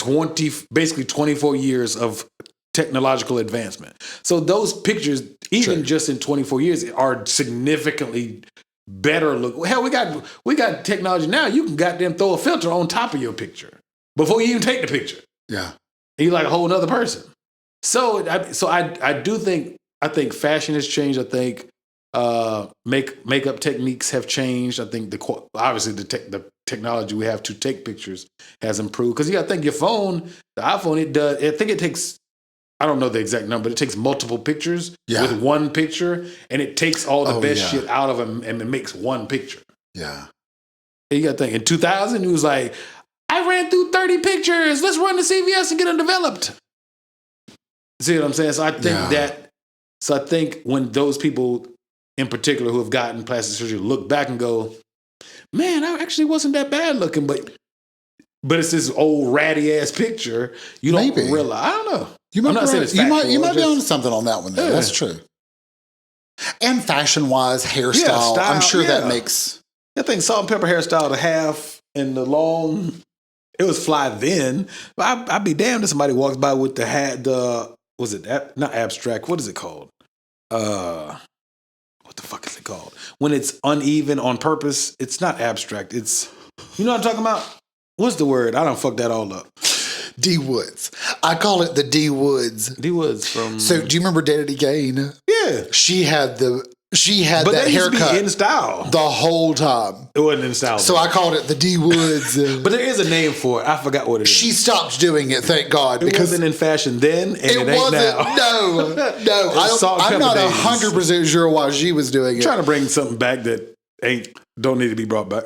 S4: basically 24 years of technological advancement. So those pictures, even just in 24 years, are significantly better look. Hell, we got technology now. You can goddamn throw a filter on top of your picture before you even take the picture.
S2: Yeah,
S4: and you're like a whole other person. So I do think. I think fashion has changed. I think makeup techniques have changed. I think obviously the technology we have to take pictures has improved. Because you got to think your phone, the iPhone, it does. I think it takes. I don't know the exact number, but it takes multiple pictures with one picture, and it takes all the best shit out of them, and it makes one picture.
S2: Yeah.
S4: And you got to think in 2000, it was like, I ran through 30 pictures. Let's run to CVS and get them developed. See what I'm saying? So I think So I think when those people in particular who have gotten plastic surgery look back and go, man, I actually wasn't that bad looking, but it's this old ratty ass picture. You don't realize. I don't know. I'm not saying it's factual.
S2: You might be on something on that one though. That's true. And fashion wise, hairstyle, I'm sure that makes.
S4: I think salt and pepper hairstyle, the half and the long, it was fly then. But I'd be damned if somebody walks by with the hat. Was it not abstract? What is it called? What the fuck is it called? When it's uneven on purpose, it's not abstract. It's, you know what I'm talking about? What's the word? I don't fuck that all up.
S2: D Woods. I call it the D Woods.
S4: D Woods from.
S2: So do you remember Danity Kane?
S4: Yeah.
S2: She had
S4: but
S2: that haircut
S4: in style
S2: the whole time.
S4: It wasn't in style.
S2: So I called it the D Woods.
S4: But there is a name for it. I forgot what it is.
S2: She stopped doing it, thank God.
S4: It wasn't in fashion then, and it ain't
S2: wasn't.
S4: No.
S2: I'm not 100% sure why she was doing it.
S4: I'm trying to bring something back that don't need to be brought back.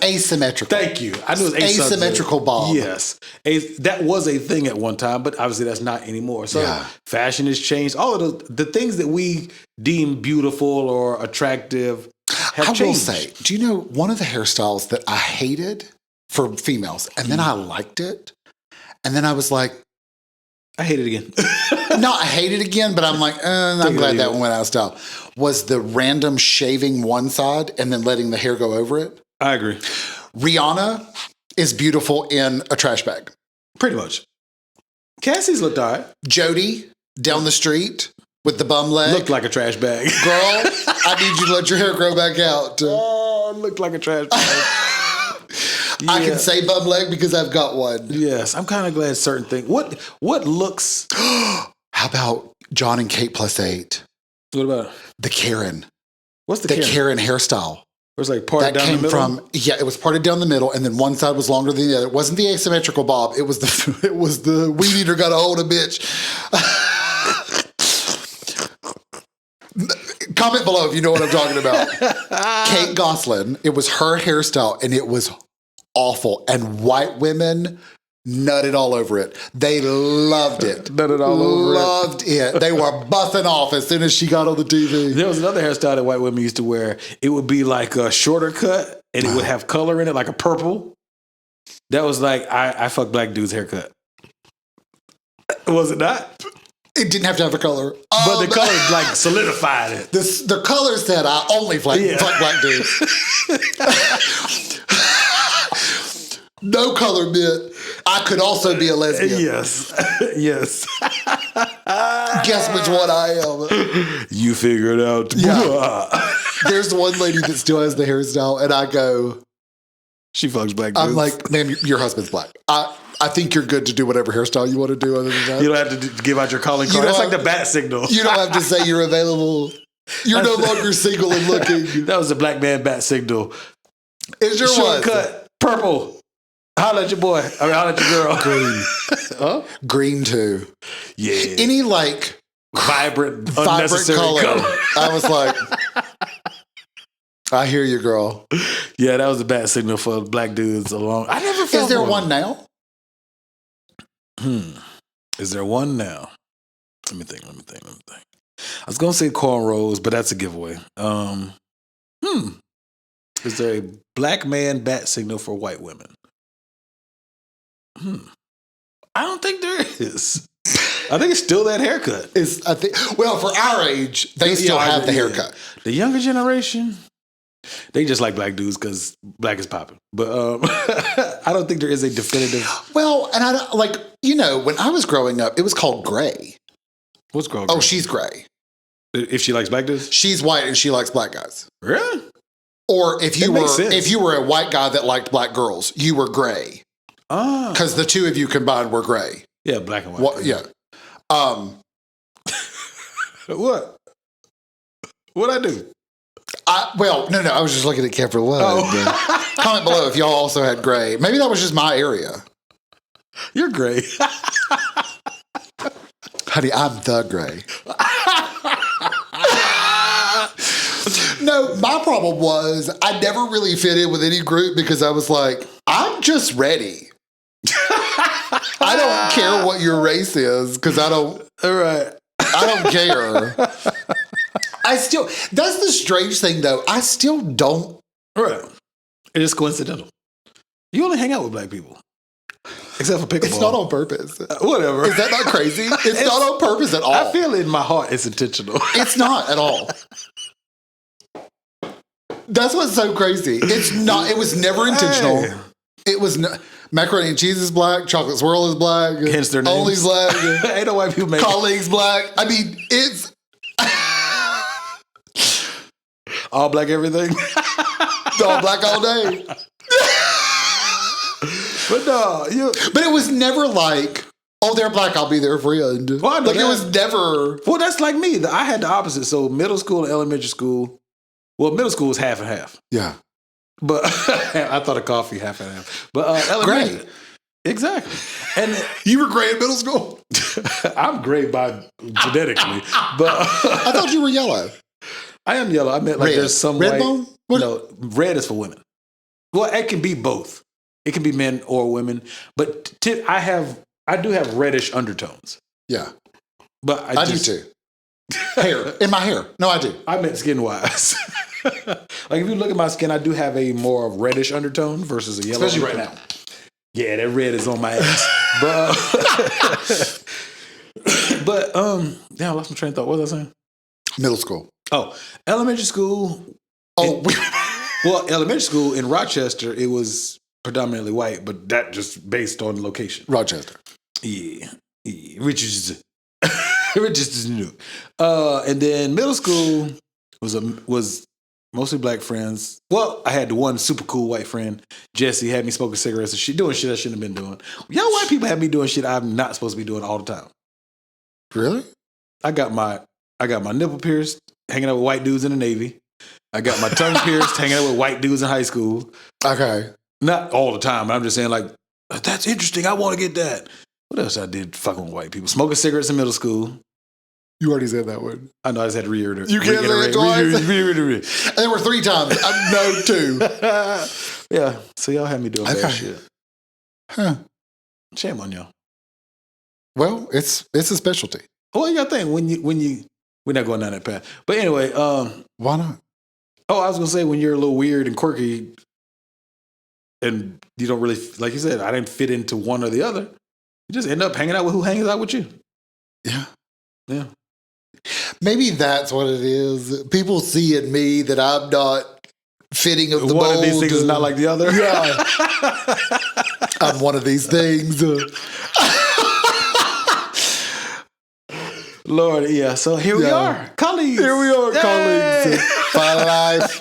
S2: Asymmetrical.
S4: Thank you. I knew it was
S2: asymmetrical bob.
S4: Yes. That was a thing at one time, but obviously that's not anymore. So fashion has changed. All of the things that we deem beautiful or attractive have changed.
S2: I will say, do you know one of the hairstyles that I hated for females, and then I liked it, and then I was like,
S4: I hate it again.
S2: No, I hate it again, but I'm like, I'm glad that one went out of style. Was the random shaving one side and then letting the hair go over it?
S4: I agree.
S2: Rihanna is beautiful in a trash bag.
S4: Pretty much. Cassie's looked all right.
S2: Jody down the street with the bum leg.
S4: Looked like a trash bag.
S2: Girl, I need you to let your hair grow back out.
S4: Oh, looked like a trash bag.
S2: I can say bum leg because I've got one.
S4: Yes, I'm kind of glad certain things. What looks?
S2: How about John and Kate +8?
S4: What about
S2: the Karen?
S4: What's the
S2: Karen hairstyle?
S4: It was like parted
S2: that
S4: down
S2: came
S4: the middle?
S2: from it was parted down the middle, and then one side was longer than the other. It wasn't the asymmetrical bob. It was the weed eater got a hold of bitch. Comment below if you know what I'm talking about. Kate Gosselin. It was her hairstyle, and it was awful. And white women nutted all over it. They loved it.
S4: Nutted all over it.
S2: Loved it. They were buffing off as soon as she got on the TV.
S4: There was another hairstyle that white women used to wear. It would be like a shorter cut, and it would have color in it, like a purple. That was like, I fuck black dude's haircut. Was it not?
S2: It didn't have to have a color.
S4: But the color like solidified it.
S2: The color said, I only fuck black dudes. No color meant I could also be a lesbian.
S4: Yes. Yes.
S2: Guess which one I am.
S4: You figure it out.
S2: Yeah. There's one lady that still has the hairstyle, and I go,
S4: she fucks black dudes.
S2: I'm like, ma'am, your husband's black. I think you're good to do whatever hairstyle you want to do other than that.
S4: You don't have to give out your calling card. That's like the bat signal.
S2: You don't have to say you're available. You're no longer single and looking.
S4: That was the black man bat signal.
S2: It sure was.
S4: Cut. Purple. Holla at your boy. I mean, holla at your girl.
S2: Green.
S4: Huh?
S2: Green too.
S4: Yeah.
S2: Any like
S4: vibrant unnecessary color.
S2: I was like, I hear you, girl.
S4: Yeah, that was a bad signal for black dudes along. I never felt
S2: Is there one now?
S4: Is there one now? Let me think. I was gonna say cornrows, but that's a giveaway. Is there a black man bat signal for white women? I don't think there is. I think it's still that haircut.
S2: Well, for our age, they still have the haircut.
S4: The younger generation, they just like black dudes because black is popping. But I don't think there is a definitive.
S2: Well, and I don't, like, when I was growing up, it was called gray.
S4: What's called?
S2: Oh, she's gray.
S4: If she likes black dudes,
S2: she's white and she likes black guys.
S4: Really?
S2: Or if you were a white guy that liked black girls, you were gray.
S4: Oh,
S2: because the two of you combined were gray.
S4: Yeah, black and white.
S2: Well, yeah.
S4: What? What'd I do?
S2: No. I was just looking at Kemper Wood. Oh. Comment below if y'all also had gray. Maybe that was just my area.
S4: You're gray.
S2: Honey, I'm the gray. No, my problem was I never really fit in with any group because I was like, I'm just ready. I don't care what your race is because I don't care. That's the strange thing though. I still don't.
S4: Right. It is coincidental. You only hang out with black people. Except for pickleball.
S2: It's not on purpose.
S4: Whatever.
S2: Is that not crazy? It's not on purpose at all.
S4: I feel in my heart it's intentional.
S2: It's not at all. That's what's so crazy. It's not. It was never intentional. Hey. It was macaroni and cheese is black. Chocolate swirl is black.
S4: Hence their names.
S2: Only's black.
S4: Ain't no white people make
S2: colleagues black. I mean, it's
S4: all black everything.
S2: All black all day.
S4: But no,
S2: but it was never like, oh, they're black, I'll be their friend.
S4: Well,
S2: like it was never.
S4: Well, that's like me. I had the opposite. So middle school and elementary school. Well, middle school was half and half.
S2: Yeah.
S4: But I thought of coffee half and half. But elementary. Great. Exactly. And
S2: you were gray in middle school?
S4: I'm gray by genetically. But
S2: I thought you were yellow.
S4: I am yellow. I meant like
S2: red.
S4: There's some
S2: red
S4: white.
S2: Bone?
S4: No, red is for women. Well, it can be both. It can be men or women. But I do have reddish undertones.
S2: Yeah.
S4: But
S2: I do too. Hair. In my hair. No, I do.
S4: I meant skin-wise. Like if you look at my skin, I do have a more reddish undertone versus a yellow.
S2: Especially
S4: undertone.
S2: Right now.
S4: Yeah, that red is on my ass. But But damn, I lost my train of thought. What was I saying?
S2: Middle school.
S4: Oh, elementary school.
S2: Oh,
S4: Well, elementary school in Rochester, it was predominantly white, but that just based on location.
S2: Rochester.
S4: Yeah. Richards is new. And then middle school was mostly black friends. Well, I had the one super cool white friend, Jesse, had me smoking cigarettes and shit, doing shit I shouldn't have been doing. Y'all white people have me doing shit I'm not supposed to be doing all the time.
S2: Really?
S4: I got my nipple pierced, hanging out with white dudes in the Navy. I got my tongue pierced, hanging out with white dudes in high school.
S2: Okay.
S4: Not all the time, but I'm just saying, like, that's interesting. I want to get that. What else I did fucking with white people? Smoking cigarettes in middle school.
S2: You already said that word.
S4: I know, I just had to reiterate.
S2: You can't say it twice? And there were 3 times. No, 2.
S4: Yeah, so y'all had me doing
S2: Okay.
S4: that shit.
S2: Huh.
S4: Shame on y'all.
S2: Well, it's a specialty.
S4: Well, you got to think, when you, we're not going down that path. But anyway,
S2: Why not?
S4: I was going to say, when you're a little weird and quirky and you don't really, like you said, I didn't fit into one or the other. You just end up hanging out with who hangs out with you.
S2: Yeah.
S4: Yeah.
S2: Maybe that's what it is. People see in me that I'm not fitting of the
S4: One
S2: mold.
S4: of these things is not like the other.
S2: Yeah. I'm one of these things.
S4: Lord, yeah. So here we are, colleagues.
S2: Here we are, colleagues. For life.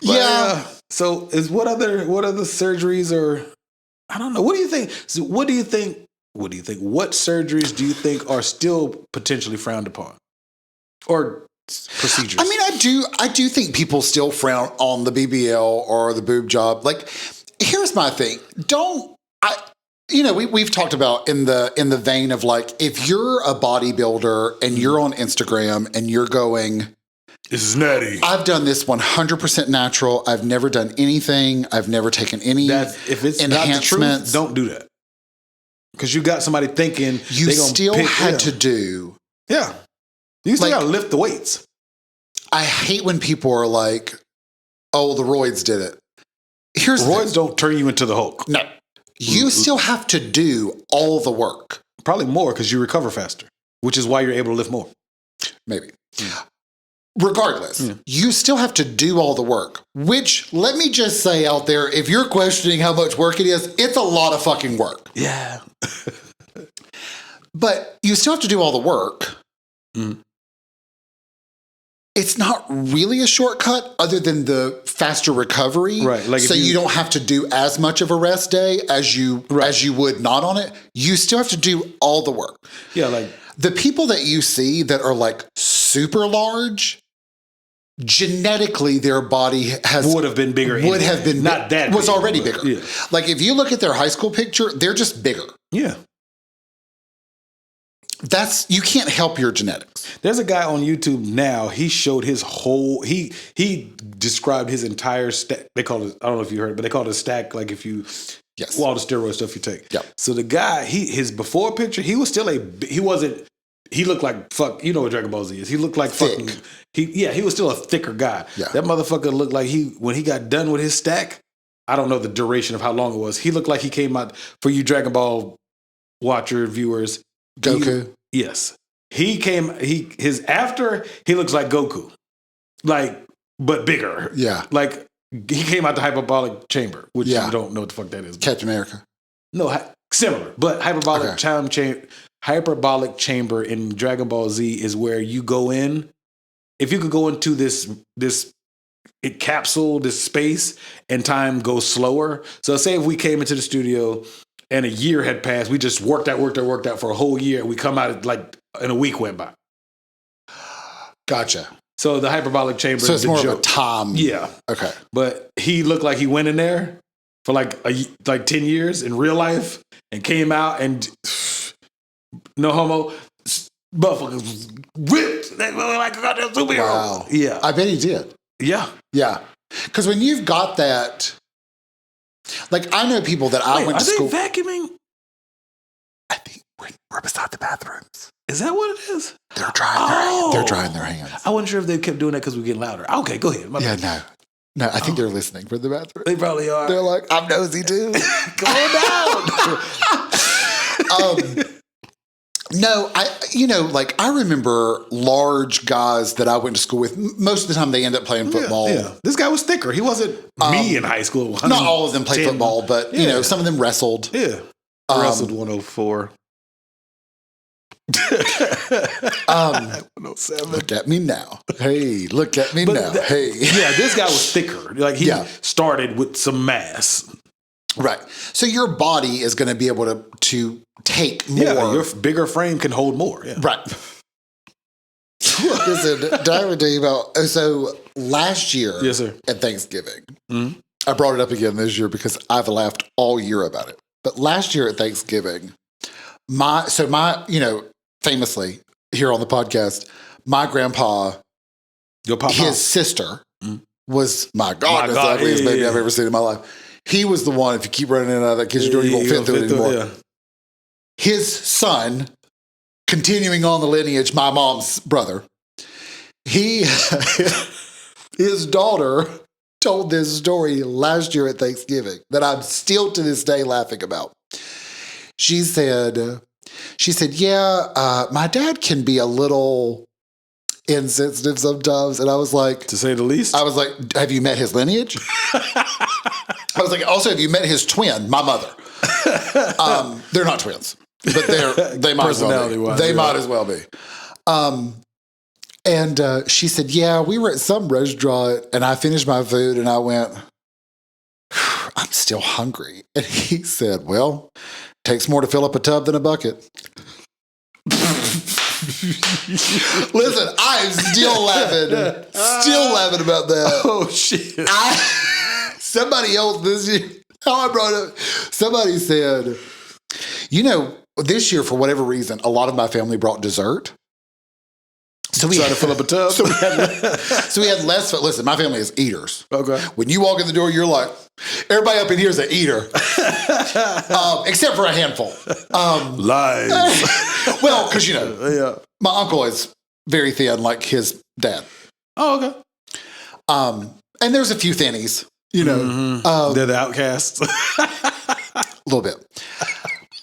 S2: Yeah.
S4: So what other surgeries are, I don't know. What do you think? So what do you think? What surgeries do you think are still potentially frowned upon? Or procedures?
S2: I mean, I do think people still frown on the BBL or the boob job. Like, here's my thing. We've talked about in the vein of like, if you're a bodybuilder and you're on Instagram and you're going,
S4: this is natty.
S2: I've done this 100% natural. I've never done anything. I've never taken any
S4: If it's not the truth,
S2: enhancements.
S4: don't do that. Because you got somebody thinking
S2: You
S4: they gonna
S2: still
S4: pick
S2: had
S4: them.
S2: to do.
S4: Yeah. You still
S2: Like-
S4: got to lift the weights.
S2: I hate when people are like, oh, the roids did it. Here's the
S4: Roids
S2: thing.
S4: don't turn you into the Hulk.
S2: No. You still have to do all the work.
S4: Probably more because you recover faster, which is why you're able to lift more.
S2: Maybe. Regardless, you still have to do all the work, which, let me just say out there, if you're questioning how much work it is, it's a lot of fucking work.
S4: Yeah.
S2: But you still have to do all the work.
S4: Mm.
S2: It's not really a shortcut other than the faster recovery.
S4: Right, like
S2: so
S4: if
S2: you
S4: you-
S2: don't have to do as much of a rest day as you would not on it. You still have to do all the work.
S4: Yeah, like
S2: The people that you see that are like super large, genetically their body
S4: would have been bigger.
S2: would have been
S4: not that
S2: was
S4: big,
S2: already
S4: but-
S2: bigger.
S4: Yeah.
S2: Like if you look at their high school picture, they're just bigger.
S4: Yeah.
S2: You can't help your genetics.
S4: There's a guy on YouTube now. He showed his whole. He described his entire stack. They call it. I don't know if you heard, but they call it a stack. Like if you,
S2: Yes.
S4: all the steroid stuff you take.
S2: Yep.
S4: So the guy, his before picture, he was still he wasn't. He looked like fuck. You know what Dragon Ball Z is? He looked like
S2: Thick.
S4: fucking. He was still a thicker guy.
S2: Yeah.
S4: That motherfucker looked like when he got done with his stack. I don't know the duration of how long it was. He looked like he came out for you Dragon Ball watcher viewers.
S2: Goku.
S4: Yes. He looks like Goku. Like, but bigger.
S2: Yeah.
S4: Like, he came out the hyperbolic chamber, which
S2: Yeah.
S4: you don't know what the fuck that is.
S2: Captain America.
S4: No, similar, but hyperbolic
S2: Okay.
S4: hyperbolic chamber in Dragon Ball Z is where you go in. If you could go into this capsule, this space, and time goes slower. So say if we came into the studio and a year had passed, we just worked out for a whole year. We come out like in a week went by.
S2: Gotcha.
S4: So the hyperbolic chamber
S2: So
S4: is
S2: it's
S4: the
S2: more
S4: joke.
S2: of a time.
S4: Yeah.
S2: Okay.
S4: But he looked like he went in there for like 10 years in real life and came out and no homo, motherfuckers was ripped. They were like a goddamn superhero.
S2: Wow.
S4: Yeah.
S2: I bet he did.
S4: Yeah.
S2: Yeah. Because when you've got that, like I know people that I
S4: Wait,
S2: went
S4: are
S2: to
S4: they
S2: school.
S4: vacuuming?
S2: I think we're beside the bathrooms.
S4: Is that what it is?
S2: They're drying
S4: Oh.
S2: they're drying their hands.
S4: I wasn't sure if they kept doing that because we were getting louder. Okay, go ahead. My
S2: Yeah,
S4: bad.
S2: no. I think they're listening for the bathroom.
S4: They probably are.
S2: They're like, I'm nosy too.
S4: Go on down.
S2: No, I remember large guys that I went to school with. Most of the time, they end up playing football.
S4: Yeah. This guy was thicker. He wasn't me in high school.
S2: Not all of them play football, but some of them wrestled.
S4: Yeah, wrestled 104. 107.
S2: Look at me now. Hey, look at me now. Hey.
S4: Yeah, this guy was thicker. Like he started with some mass.
S2: Right. So your body is going to be able to take more.
S4: Yeah, your bigger frame can hold more. Yeah.
S2: Right. Listen, did I ever tell you about? So last year,
S4: yes, sir,
S2: at Thanksgiving, I brought it up again this year because I've laughed all year about it. But last year at Thanksgiving, famously here on the podcast, my grandpa, his sister was my God, that's the ugliest baby I've ever seen in my life. He was the one. If you keep running in and out of that kitchen door, you won't fit through it anymore. Yeah. His son, continuing on the lineage, my mom's brother, his daughter told this story last year at Thanksgiving that I'm still to this day laughing about. She said, yeah, my dad can be a little insensitive sometimes. And I was like,
S4: to say the least,
S2: I was like, have you met his lineage? I was like, also, have you met his twin, my mother? They're not twins, but they might as well be. They might as well be. And she said, yeah, we were at some restaurant and I finished my food and I went, I'm still hungry. And he said, well, takes more to fill up a tub than a bucket. Listen, I'm still laughing about that.
S4: Oh, shit.
S2: Somebody else this year, how I brought it up, somebody said, this year, for whatever reason, a lot of my family brought dessert.
S4: So we had to fill up a tub.
S2: So we had less. Listen, my family is eaters.
S4: Okay.
S2: When you walk in the door, you're like, everybody up in here is an eater, except for a handful.
S4: Lies.
S2: Well, because my uncle is very thin, like his dad.
S4: Oh, okay.
S2: And there's a few thinnies. They're
S4: the outcasts.
S2: A little bit.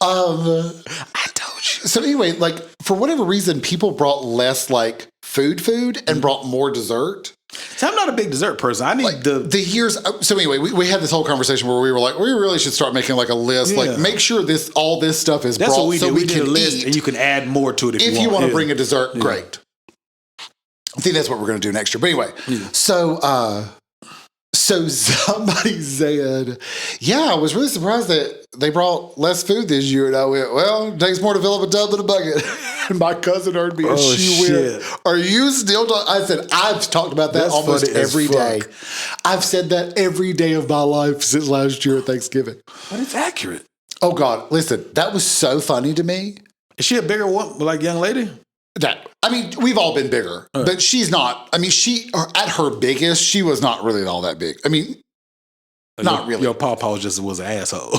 S2: I told you. So anyway, like for whatever reason, people brought less like food and brought more dessert.
S4: So I'm not a big dessert person. I need
S2: the years. So anyway, we had this whole conversation where we were like, we really should start making like a list. Like make sure all this stuff is brought
S4: what we
S2: so
S4: did.
S2: we
S4: We did
S2: can
S4: a list
S2: eat.
S4: and you can add more to it
S2: if you want to bring a dessert. Great. I think that's what we're going to do next year. But anyway, so somebody said, yeah, I was really surprised that they brought less food this year. And I went, well, it takes more to fill up a tub than a bucket. And my cousin heard me and she went, are you still talking? I said, I've talked about that almost every day. I've said that every day of my life since last year at Thanksgiving.
S4: But it's accurate.
S2: Oh, God. Listen, that was so funny to me.
S4: Is she a bigger one, like young lady?
S2: I mean, we've all been bigger, but she's not. I mean, at her biggest, she was not really all that big. I mean, not really.
S4: Your pawpaw was an asshole.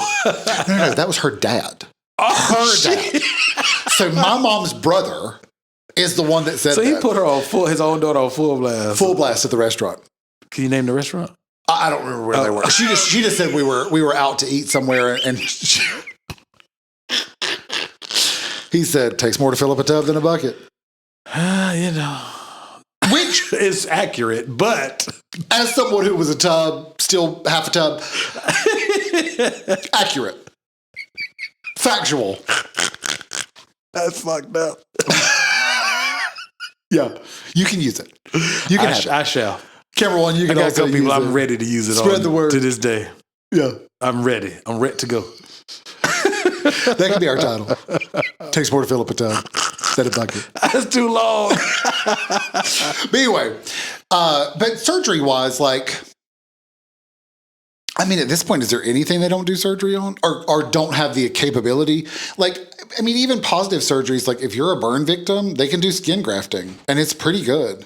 S2: No, that was her dad. Her dad. So my mom's brother is the one that said that.
S4: So he put her on his own daughter on full blast.
S2: Full blast at the restaurant.
S4: Can you name the restaurant?
S2: I don't remember where they were. She just said we were out to eat somewhere, and he said, takes more to fill up a tub than a bucket. Which
S4: is accurate, but
S2: as someone who was a tub, still half a tub, accurate. Factual.
S4: That's fucked up.
S2: Yeah, you can use it. You can have it.
S4: I shall.
S2: Camera one, you can also use it.
S4: I'm ready to use it.
S2: Spread the word
S4: to this day.
S2: Yeah,
S4: I'm ready. I'm ready to go.
S2: That could be our title. Takes more to fill up a tub than a bucket.
S4: That's too long.
S2: But anyway, but surgery-wise, like, I mean, at this point, is there anything they don't do surgery on or don't have the capability? Like, I mean, even positive surgeries, like if you're a burn victim, they can do skin grafting and it's pretty good.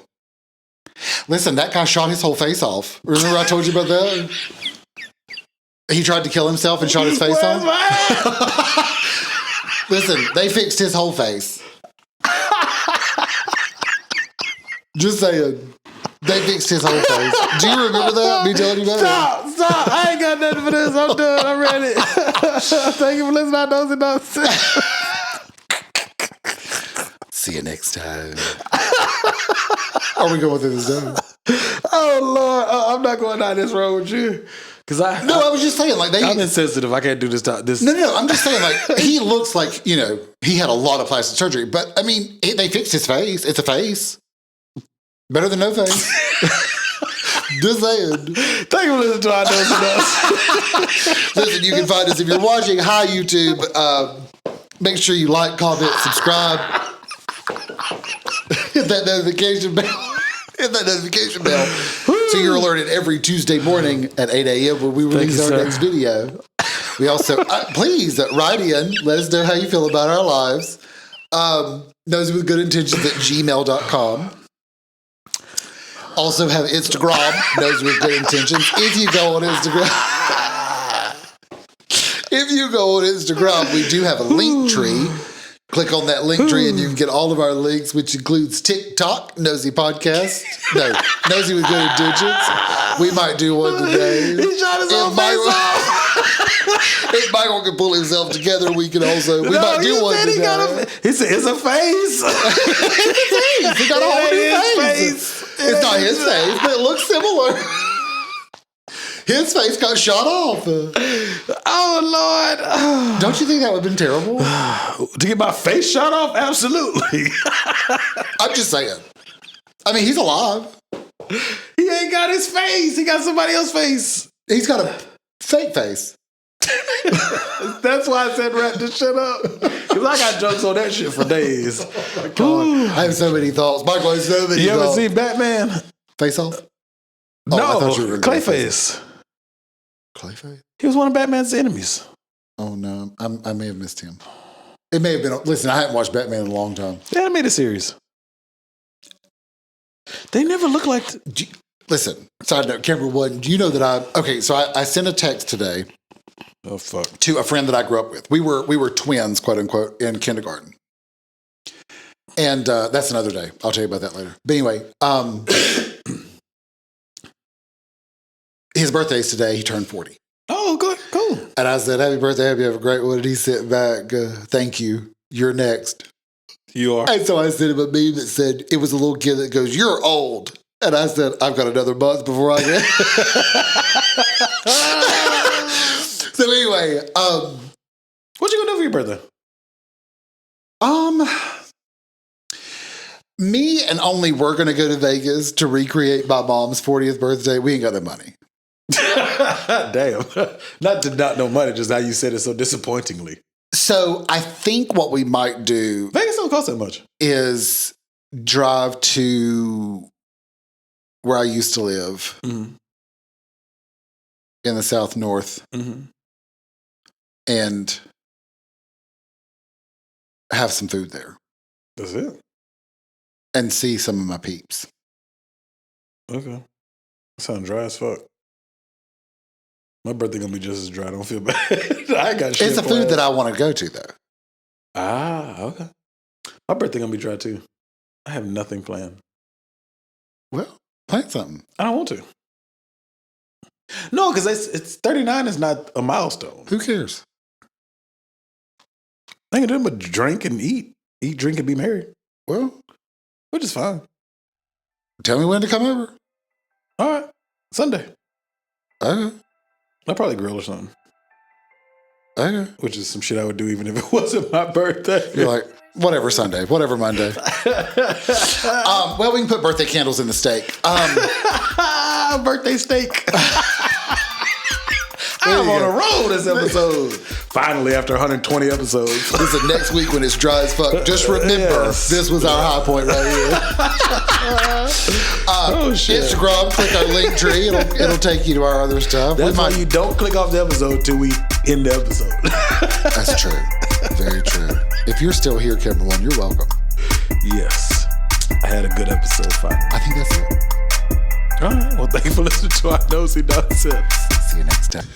S2: Listen, that guy shot his whole face off. Remember I told you about that? He tried to kill himself and shot his face off. Listen, they fixed his whole face. Just saying. They fixed his whole face. Do you remember that? Me telling you about that?
S4: stop. I ain't got nothing for this. I'm done. I'm ready. Thank you for listening to Nosey Nonsense.
S2: See you next time. Are we going through this time?
S4: Oh, Lord. I'm not going down this road with you. Because I
S2: was just saying, like,
S4: I'm insensitive. I can't do this.
S2: No, I'm just saying, like, he looks like, he had a lot of plastic surgery, but, I mean, they fixed his face. It's a face. Better than no face. Just saying.
S4: Thank you for listening to our Nosey Nonsense.
S2: Listen, you can find us if you're watching. Hi, YouTube. Make sure you like, comment, subscribe. Hit that notification bell. So you're alerted every Tuesday morning at 8 a.m. when we release our next video. We also, please write in. Let us know how you feel about our lives. Noseywithgoodintentions at gmail.com. Also have Instagram, Noseywithgoodintentions. If you go on Instagram, we do have a link tree. Click on that link tree and you can get all of our links, which includes TikTok, Nosey Podcast. No, Nosey with Good Intentions. We might do one today.
S4: He shot his own face off.
S2: If Michael can pull himself together, we can also, we might do one today.
S4: It's a face.
S2: He got a whole new face. It's not his face, but it looks similar. His face got shot off.
S4: Oh, Lord.
S2: Don't you think that would have been terrible?
S4: To get my face shot off? Absolutely.
S2: I'm just saying. I mean, he's alive.
S4: He ain't got his face. He got somebody else's face.
S2: He's got a fake face.
S4: That's why I said wrap this shit up. Because I got jokes on that shit for days.
S2: Oh, I have so many thoughts. Michael has so many thoughts.
S4: You ever seen Batman?
S2: Face Off?
S4: No,
S2: I thought you were gonna go
S4: Clayface.
S2: Clayface?
S4: He was one of Batman's enemies.
S2: Oh, no. I may have missed him. It may have been. Listen, I haven't watched Batman in a long time.
S4: The animated series. They never look like.
S2: Listen, side note, Cameron Wood, do you know that I sent a text today.
S4: Oh, fuck.
S2: To a friend that I grew up with. We were twins, quote unquote, in kindergarten. And that's another day. I'll tell you about that later. But anyway, his birthday's today. He turned 40.
S4: Oh, good. Cool.
S2: And I said, happy birthday. Hope you have a great one. And he sent back, thank you. You're next.
S4: You are.
S2: And so I sent him a meme that said, it was a little kid that goes, you're old. And I said, I've got another month before I get. So anyway,
S4: what you gonna do for your birthday?
S2: Me and only we're gonna go to Vegas to recreate my mom's 40th birthday. We ain't got no money.
S4: Damn. Not no money, just how you said it so disappointingly.
S2: So I think what we might do
S4: Vegas don't cost that much.
S2: Is drive to where I used to live in the South North and have some food there.
S4: That's it.
S2: And see some of my peeps.
S4: Okay. Sound dry as fuck. My birthday gonna be just as dry. Don't feel bad. I got shit.
S2: It's a food that I want to go to, though.
S4: Ah, okay. My birthday gonna be dry too. I have nothing planned.
S2: Well, plan something.
S4: I don't want to. No, because it's 39 is not a milestone.
S2: Who cares?
S4: I ain't gonna do but drink and eat. Eat, drink, and be married.
S2: Well,
S4: which is fine.
S2: Tell me when to come over.
S4: All right. Sunday.
S2: Okay.
S4: I'll probably grill or something.
S2: Okay.
S4: Which is some shit I would do even if it wasn't my birthday.
S2: You're like, whatever Sunday, whatever Monday. Well, we can put birthday candles in the steak.
S4: Birthday steak. I'm on a roll this episode. Finally, after 120 episodes.
S2: Listen, next week when it's dry as fuck, just remember, this was our high point right here.
S4: Shit.
S2: Instagram, click our link tree. It'll take you to our other stuff.
S4: That's why you don't click off the episode till we end the episode.
S2: That's true. Very true. If you're still here, Kimberlyn, you're welcome.
S4: Yes. I had a good episode finally.
S2: I think that's it.
S4: All right. Well, thank you for listening to our Nosey Nonsense.
S2: See you next time.